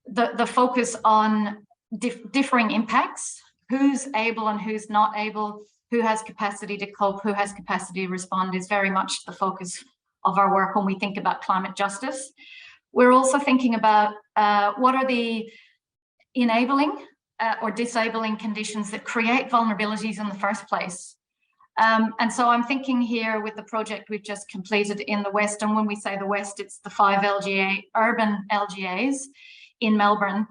[SPEAKER 5] the focus on differing impacts, who's able and who's not able, who has capacity to cope, who has capacity to respond, is very much the focus of our work when we think about climate justice. We're also thinking about what are the enabling or disabling conditions that create vulnerabilities in the first place. And so I'm thinking here with the project we've just completed in the West, and when we say the West, it's the 5 urban LGAs in Melbourne.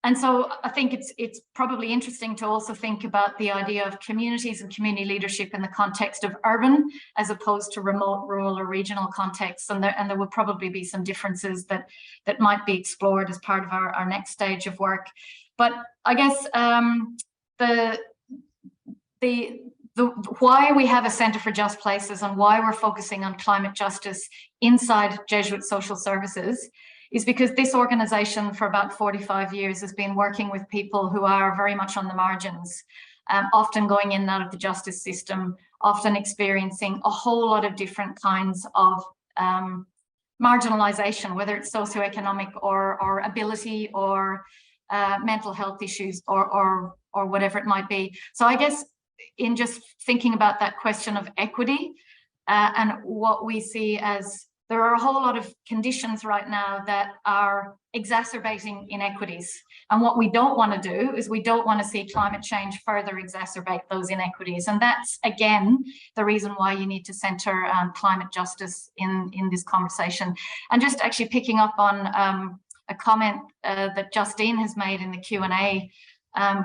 [SPEAKER 5] And so I think it's probably interesting to also think about the idea of communities and community leadership in the context of urban, as opposed to remote, rural, or regional contexts. And there will probably be some differences that might be explored as part of our next stage of work. But I guess the why we have a Centre for Just Places and why we're focusing on climate justice inside Jesuit Social Services is because this organisation for about 45 years has been working with people who are very much on the margins, often going in and out of the justice system, often experiencing a whole lot of different kinds of marginalisation, whether it's socioeconomic or ability or mental health issues or whatever it might be. So I guess in just thinking about that question of equity and what we see as there are a whole lot of conditions right now that are exacerbating inequities. And what we don't want to do is we don't want to see climate change further exacerbate those inequities. And that's, again, the reason why you need to centre climate justice in this conversation. And just actually picking up on a comment that Justine has made in the Q&A,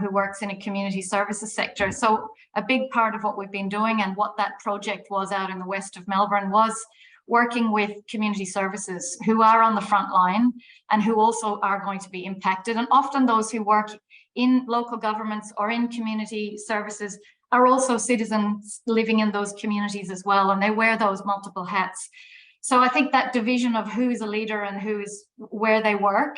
[SPEAKER 5] who works in a community services sector. So a big part of what we've been doing and what that project was out in the west of Melbourne was working with community services who are on the front line and who also are going to be impacted. And often those who work in local governments or in community services are also citizens living in those communities as well, and they wear those multiple hats. So I think that division of who is a leader and who is where they work,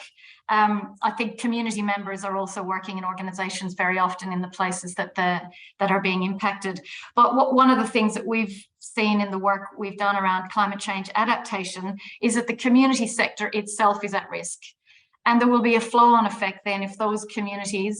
[SPEAKER 5] I think community members are also working in organisations very often in the places that are being impacted. But one of the things that we've seen in the work we've done around climate change adaptation is that the community sector itself is at risk. And there will be a flow-on effect then if those community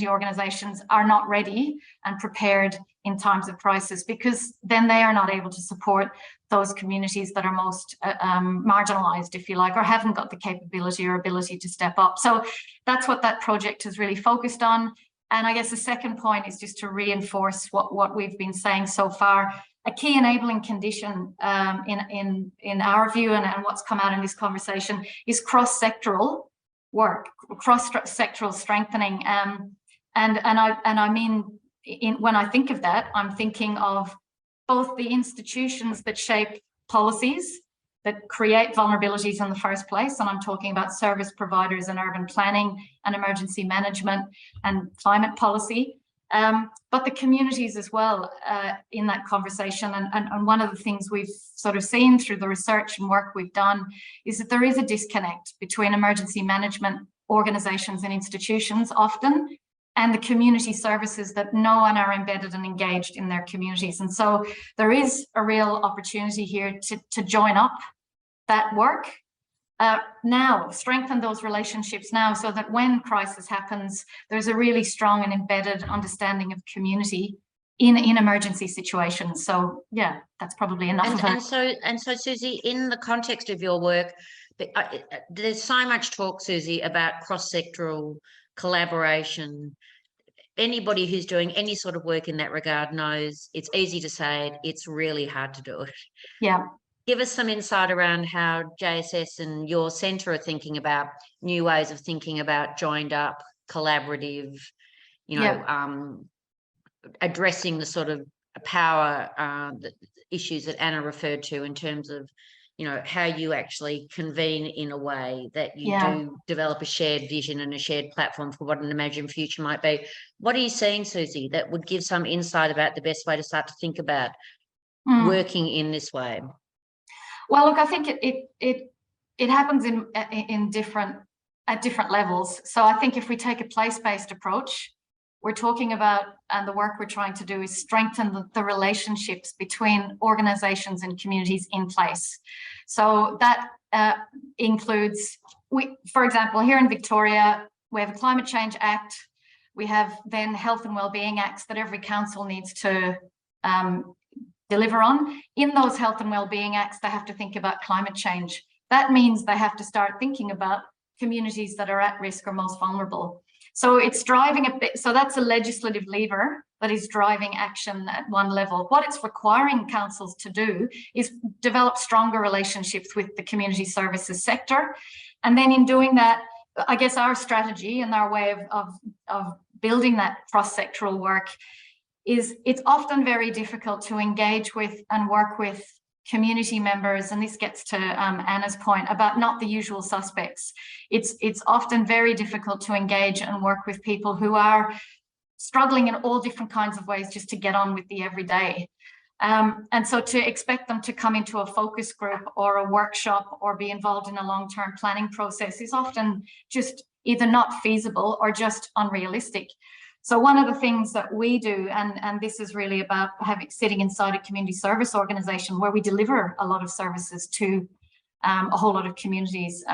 [SPEAKER 5] organisations are not ready and prepared in times of crisis, because then they are not able to support those communities that are most marginalised, if you like, or haven't got the capability or ability to step up. So that's what that project has really focused on. And I guess the second point is just to reinforce what we've been saying so far. A key enabling condition in our view and what's come out in this conversation is cross-sectoral work, cross-sectoral strengthening. And I mean, when I think of that, I'm thinking of both the institutions that shape policies that create vulnerabilities in the first place, and I'm talking about service providers and urban planning and emergency management and climate policy, but the communities as well in that conversation. And one of the things we've sort of seen through the research and work we've done is that there is a disconnect between emergency management organisations and institutions often and the community services that know and are embedded and engaged in their communities. And so there is a real opportunity here to join up that work now, strengthen those relationships now, so that when crisis happens, there's a really strong and embedded understanding of community in emergency situations. So yeah, that's probably enough of that.
[SPEAKER 1] And so Susie, in the context of your work, there's so much talk, Susie, about cross-sectoral collaboration. Anybody who's doing any sort of work in that regard knows it's easy to say it, it's really hard to do it.
[SPEAKER 5] Yeah.
[SPEAKER 1] Give us some insight around how JSS and your centre are thinking about new ways of thinking about joined up, collaborative, addressing the sort of power issues that Anna referred to, in terms of, how you actually convene in a way that you do develop a shared vision and a shared platform for what an imagined future might be. What are you seeing, Susie, that would give some insight about the best way to start to think about working in this way?
[SPEAKER 5] Well, look, I think it happens at different levels. So I think if we take a place-based approach, we're talking about, and the work we're trying to do is strengthen the relationships between organizations and communities in place. So that includes, for example, here in Victoria, we have a Climate Change Act. We have then Health and Wellbeing Acts that every council needs to deliver on. In those Health and Wellbeing Acts, they have to think about climate change. That means they have to start thinking about communities that are at risk or most vulnerable. So it's driving a bit, so that's a legislative lever that is driving action at one level. What it's requiring councils to do is develop stronger relationships with the community services sector. And then in doing that, I guess our strategy and our way of building that cross-sectoral work is, it's often very difficult to engage with and work with community members, and this gets to Anna's point about not the usual suspects. It's often very difficult to engage and work with people who are struggling in all different kinds of ways just to get on with the everyday. And so to expect them to come into a focus group or a workshop or be involved in a long-term planning process is often just either not feasible or just unrealistic. So one of the things that we do, and this is really about sitting inside a community service organisation where we deliver a lot of services to a whole lot of communities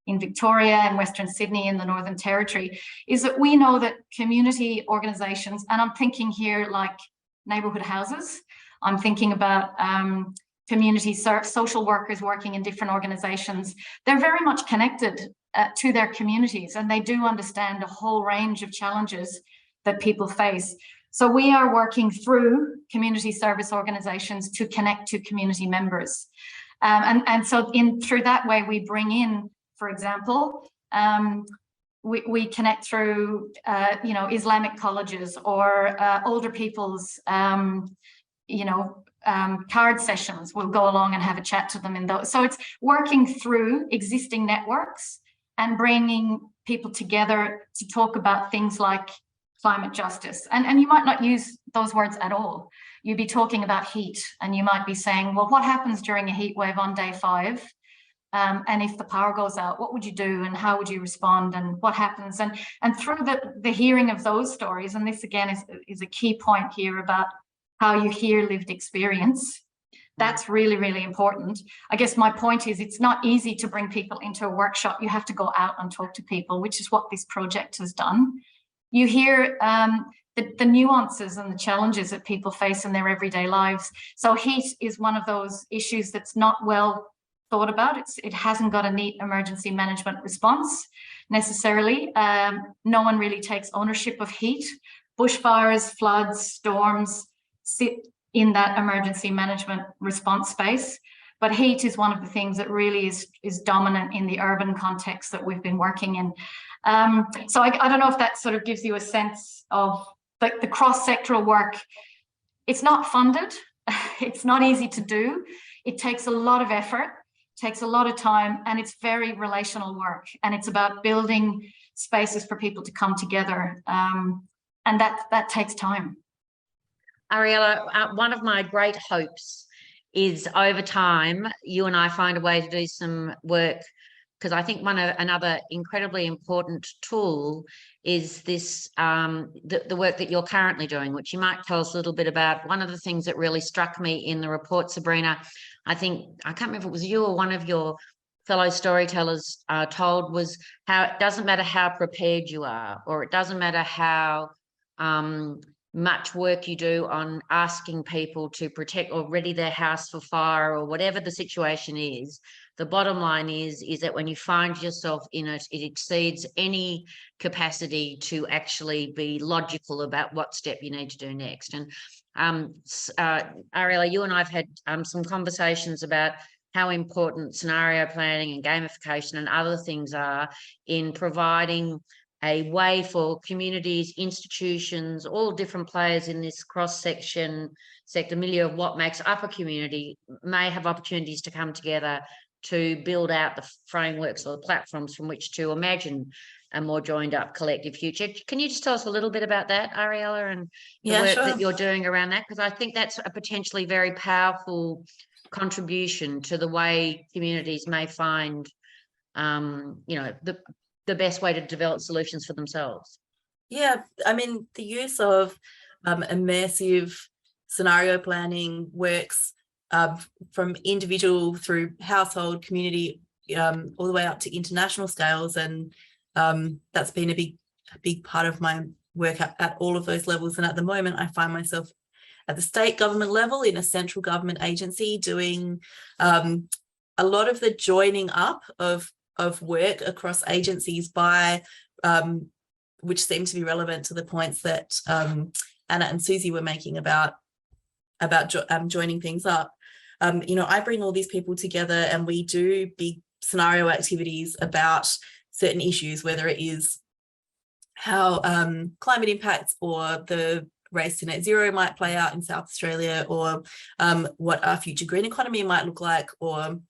[SPEAKER 5] in Victoria and Western Sydney in the Northern Territory, is that we know that community organisations, and I'm thinking here like neighbourhood houses, I'm thinking about community social workers working in different organisations, they're very much connected to their communities, and they do understand a whole range of challenges that people face. So we are working through community service organisations to connect to community members. And so through that way, we bring in, for example, we connect through, Islamic colleges or older people's, card sessions. We'll go along and have a chat to them in those. So it's working through existing networks and bringing people together to talk about things like climate justice. And you might not use those words at all. You'd be talking about heat, and you might be saying, well, what happens during a heat wave on day 5? And if the power goes out, what would you do and how would you respond and what happens? And through the hearing of those stories, and this again is a key point here about how you hear lived experience, that's really, really important. I guess my point is, it's not easy to bring people into a workshop. You have to go out and talk to people, which is what this project has done. You hear the nuances and the challenges that people face in their everyday lives. So heat is one of those issues that's not well thought about. It hasn't got a neat emergency management response necessarily. No one really takes ownership of heat. Bushfires, floods, storms sit in that emergency management response space. But heat is one of the things that really is dominant in the urban context that we've been working in. So I don't know if that sort of gives you a sense of the cross-sectoral work. It's not funded. It's not easy to do. It takes a lot of effort, takes a lot of time, and it's very relational work. And it's about building spaces for people to come together. And that takes time.
[SPEAKER 1] Ariella, one of my great hopes is over time, you and I find a way to do some work because I think another incredibly important tool is this, the work that you're currently doing, which you might tell us a little bit about. One of the things that really struck me in the report, Sabrina, I can't remember if it was you or one of your fellow storytellers told, was how it doesn't matter how prepared you are, or it doesn't matter how much work you do on asking people to protect or ready their house for fire, or whatever the situation is. The bottom line is that when you find yourself in it, it exceeds any capacity to actually be logical about what step you need to do next. And Ariella, you and I've had some conversations about how important scenario planning and gamification and other things are in providing a way for communities, institutions, all different players in this cross-section sector milieu of what makes up a community may have opportunities to come together to build out the frameworks or the platforms from which to imagine a more joined up collective future. Can you just tell us a little bit about that, Ariella, and the work that you're doing around that? Because I think that's a potentially very powerful contribution to the way communities may find, the best way to develop solutions for themselves.
[SPEAKER 2] Yeah, I mean, the use of immersive scenario planning works from individual through household, community, all the way up to international scales, and that's been a big part of my work at all of those levels. And at the moment, I find myself at the state government level in a central government agency doing a lot of the joining up of work across agencies by which seem to be relevant to the points that Anna and Susie were making about joining things up. I bring all these people together and we do big scenario activities about certain issues, whether it is how climate impacts or the race to net zero might play out in South Australia, or what our future green economy might look like, or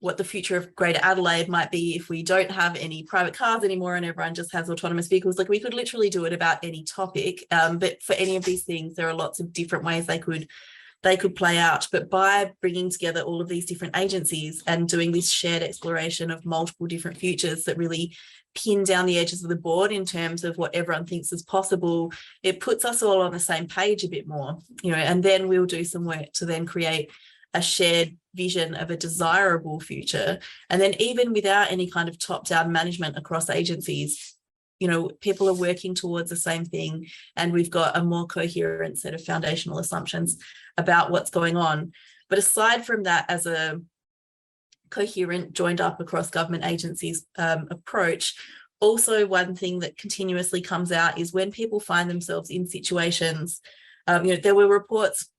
[SPEAKER 2] what the future of Greater Adelaide might be if we don't have any private cars anymore and everyone just has autonomous vehicles. Like, we could literally do it about any topic, but for any of these things, there are lots of different ways they could play out. But by bringing together all of these different agencies and doing this shared exploration of multiple different futures that really pin down the edges of the board in terms of what everyone thinks is possible, it puts us all on the same page a bit more, and then we'll do some work to then create a shared vision of a desirable future. And then even without any kind of top-down management across agencies, people are working towards the same thing, and we've got a more coherent set of foundational assumptions about what's going on. But aside from that, as a coherent, joined up across government agencies approach, also one thing that continuously comes out is when people find themselves in situations, there were reports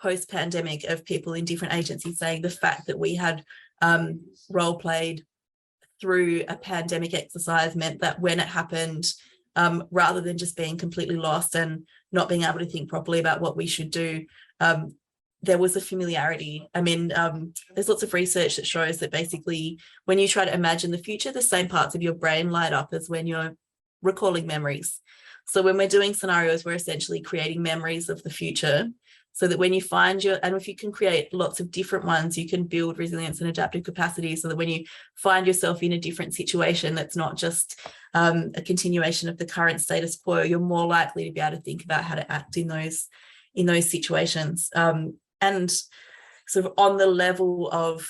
[SPEAKER 2] post-pandemic of people in different agencies saying the fact that we had role played through a pandemic exercise meant that when it happened, rather than just being completely lost and not being able to think properly about what we should do, there was a familiarity. I mean, there's lots of research that shows that basically when you try to imagine the future, the same parts of your brain light up as when you're recalling memories. So when we're doing scenarios, we're essentially creating memories of the future, so that when you find and if you can create lots of different ones, you can build resilience and adaptive capacity, so that when you find yourself in a different situation that's not just a continuation of the current status quo, you're more likely to be able to think about how to act in those situations. And sort of on the level of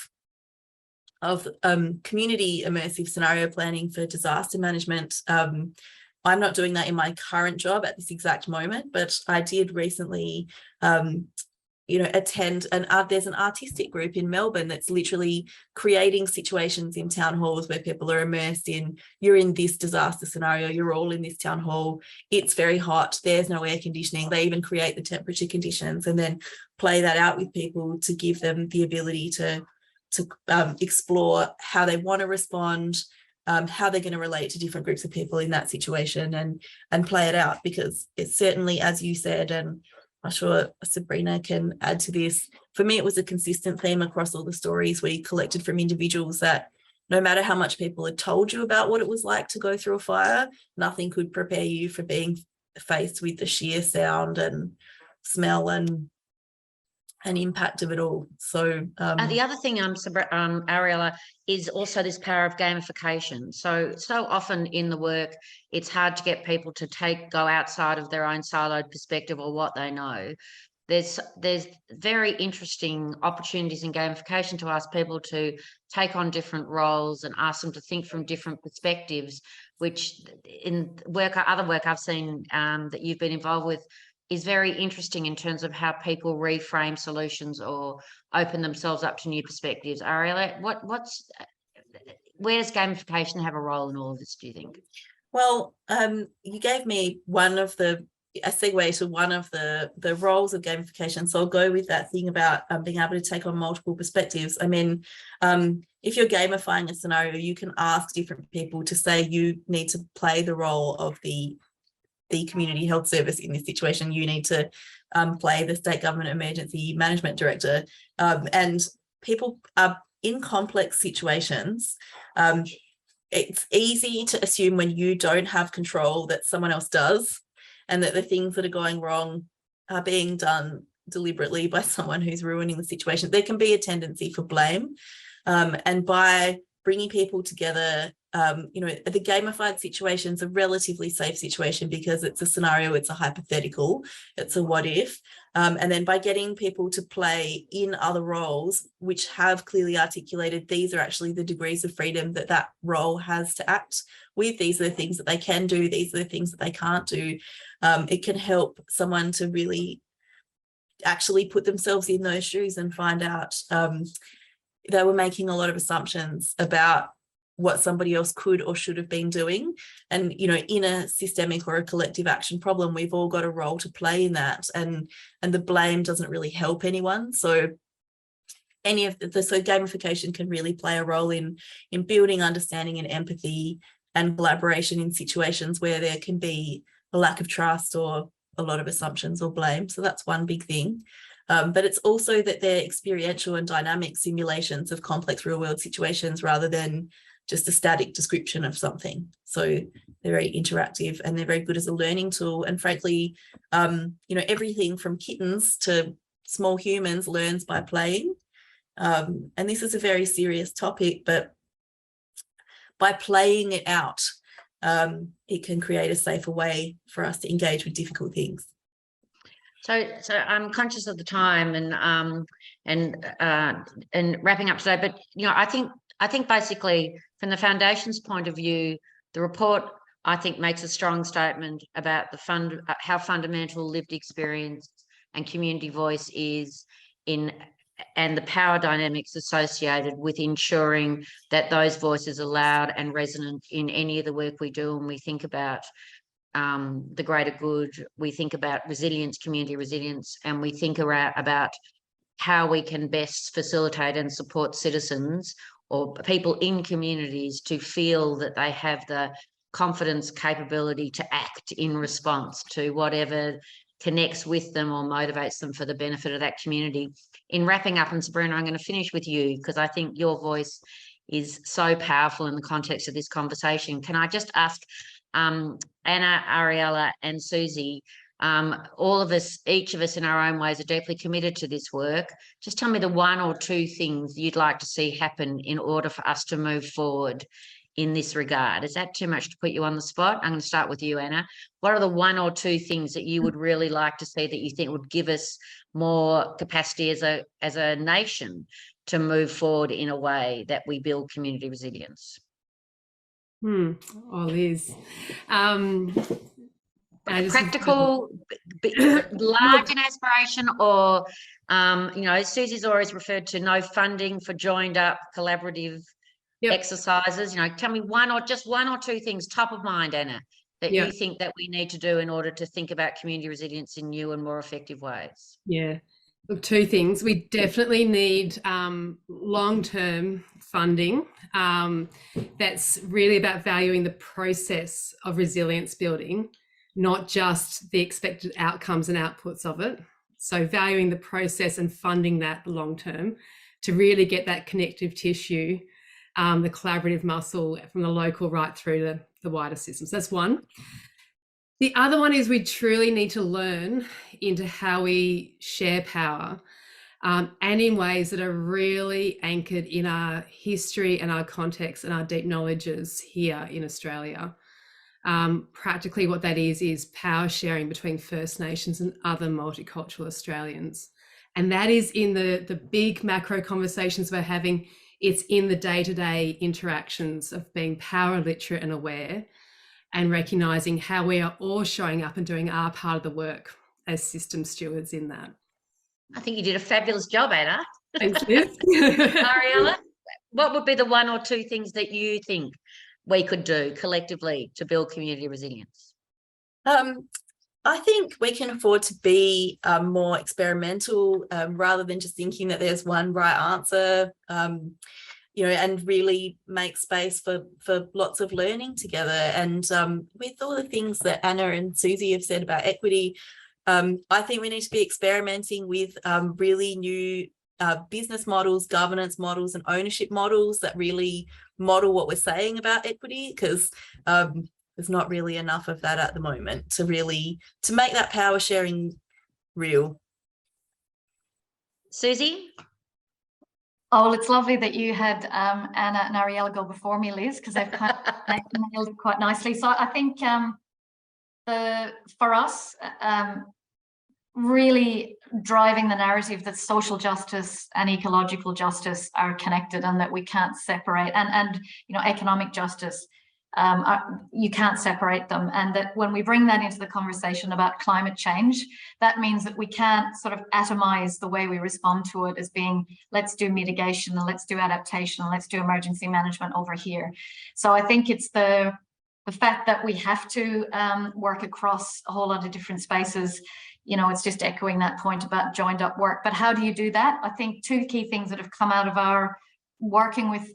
[SPEAKER 2] community immersive scenario planning for disaster management, I'm not doing that in my current job at this exact moment, but I did recently, attend there's an artistic group in Melbourne that's literally creating situations in town halls where people are immersed in, you're in this disaster scenario, you're all in this town hall, it's very hot, there's no air conditioning. They even create the temperature conditions and then play that out with people to give them the ability to explore how they want to respond, how they're going to relate to different groups of people in that situation, and play it out. Because it's certainly, as you said, and I'm sure Sabrina can add to this, for me it was a consistent theme across all the stories we collected from individuals, that no matter how much people had told you about what it was like to go through a fire, nothing could prepare you for being faced with the sheer sound and smell and and impact of it all. So
[SPEAKER 1] the other thing, Ariella, is also this power of gamification. So often in the work, it's hard to get people to go outside of their own siloed perspective or what they know. There's very interesting opportunities in gamification to ask people to take on different roles and ask them to think from different perspectives, which in other work I've seen that you've been involved with is very interesting in terms of how people reframe solutions or open themselves up to new perspectives. Ariella, where does gamification have a role in all of this, do you think?
[SPEAKER 2] Well, you gave me a segue to one of the roles of gamification. So I'll go with that thing about being able to take on multiple perspectives. I mean, if you're gamifying a scenario, you can ask different people to say you need to play the role of the community health service in this situation. You need to play the state government emergency management director. And people are in complex situations. It's easy to assume when you don't have control that someone else does, and that the things that are going wrong are being done deliberately by someone who's ruining the situation. There can be a tendency for blame. And by bringing people together, the gamified situation is a relatively safe situation because it's a scenario, it's a hypothetical, it's a what if. And then by getting people to play in other roles, which have clearly articulated, these are actually the degrees of freedom that role has to act with. These are the things that they can do. These are the things that they can't do. It can help someone to really actually put themselves in those shoes and find out they were making a lot of assumptions about what somebody else could or should have been doing. And, in a systemic or a collective action problem, we've all got a role to play in that. And the blame doesn't really help anyone. So gamification can really play a role in building understanding and empathy and collaboration in situations where there can be a lack of trust or a lot of assumptions or blame. So that's one big thing. But it's also that they're experiential and dynamic simulations of complex real world situations rather than just a static description of something. So they're very interactive and they're very good as a learning tool. And frankly, everything from kittens to small humans learns by playing. And this is a very serious topic, but by playing it out, it can create a safer way for us to engage with difficult things.
[SPEAKER 1] So I'm conscious of the time and wrapping up today, but I think basically from the Foundation's point of view, the report I think makes a strong statement about how fundamental lived experience and community voice is and the power dynamics associated with ensuring that those voices are loud and resonant in any of the work we do. And we think about the greater good, we think about resilience, community resilience, and we think about how we can best facilitate and support citizens or people in communities to feel that they have the confidence, capability to act in response to whatever connects with them or motivates them for the benefit of that community. In wrapping up, and Sabrina, I'm going to finish with you because I think your voice is so powerful in the context of this conversation. Can I just ask Anna, Ariella and Susie, all of us, each of us in our own ways are deeply committed to this work. Just tell me the one or two things you'd like to see happen in order for us to move forward in this regard. Is that too much to put you on the spot? I'm going to start with you, Anna. What are the one or two things that you would really like to see that you think would give us more capacity as a nation to move forward in a way that we build community resilience?
[SPEAKER 4] Oh, Liz.
[SPEAKER 1] Practical, large in aspiration, or Susie's always referred to no funding for joined up collaborative exercises. Tell me one or two things top of mind, Anna, that you think that we need to do in order to think about community resilience in new and more effective ways.
[SPEAKER 4] Yeah, look, two things. We definitely need long-term funding that's really about valuing the process of resilience building, not just the expected outcomes and outputs of it. So valuing the process and funding that long-term to really get that connective tissue, the collaborative muscle from the local right through to the wider systems. That's one. The other one is we truly need to learn into how we share power and in ways that are really anchored in our history and our context and our deep knowledges here in Australia. Practically what that is power sharing between First Nations and other multicultural Australians. And that is in the big macro conversations we're having. It's in the day-to-day interactions of being power literate and aware, and recognising how we are all showing up and doing our part of the work as system stewards in that.
[SPEAKER 1] I think you did a fabulous job, Anna.
[SPEAKER 4] Thanks, Liz.
[SPEAKER 1] Ariella, what would be the one or two things that you think we could do collectively to build community resilience?
[SPEAKER 2] I think we can afford to be more experimental rather than just thinking that there's one right answer, you know, and really make space for lots of learning together. And with all the things that Anna and Susie have said about equity, I think we need to be experimenting with really new business models, governance models, and ownership models that really model what we're saying about equity, because there's not really enough of that at the moment to make that power sharing real.
[SPEAKER 1] Susie?
[SPEAKER 5] Oh, well, it's lovely that you had Anna and Ariella go before me, Liz, because they've kind of nailed it quite nicely. So I think for us, really driving the narrative that social justice and ecological justice are connected and that we can't separate, and you know, economic justice, you can't separate them, and that when we bring that into the conversation about climate change, that means that we can't sort of atomize the way we respond to it as being, let's do mitigation and let's do adaptation and let's do emergency management over here. So I think it's the fact that we have to work across a whole lot of different spaces. You know, it's just echoing that point about joined up work. But how do you do that? I think two key things that have come out of our working with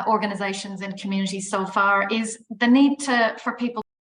[SPEAKER 5] organizations and communities so far is the need for people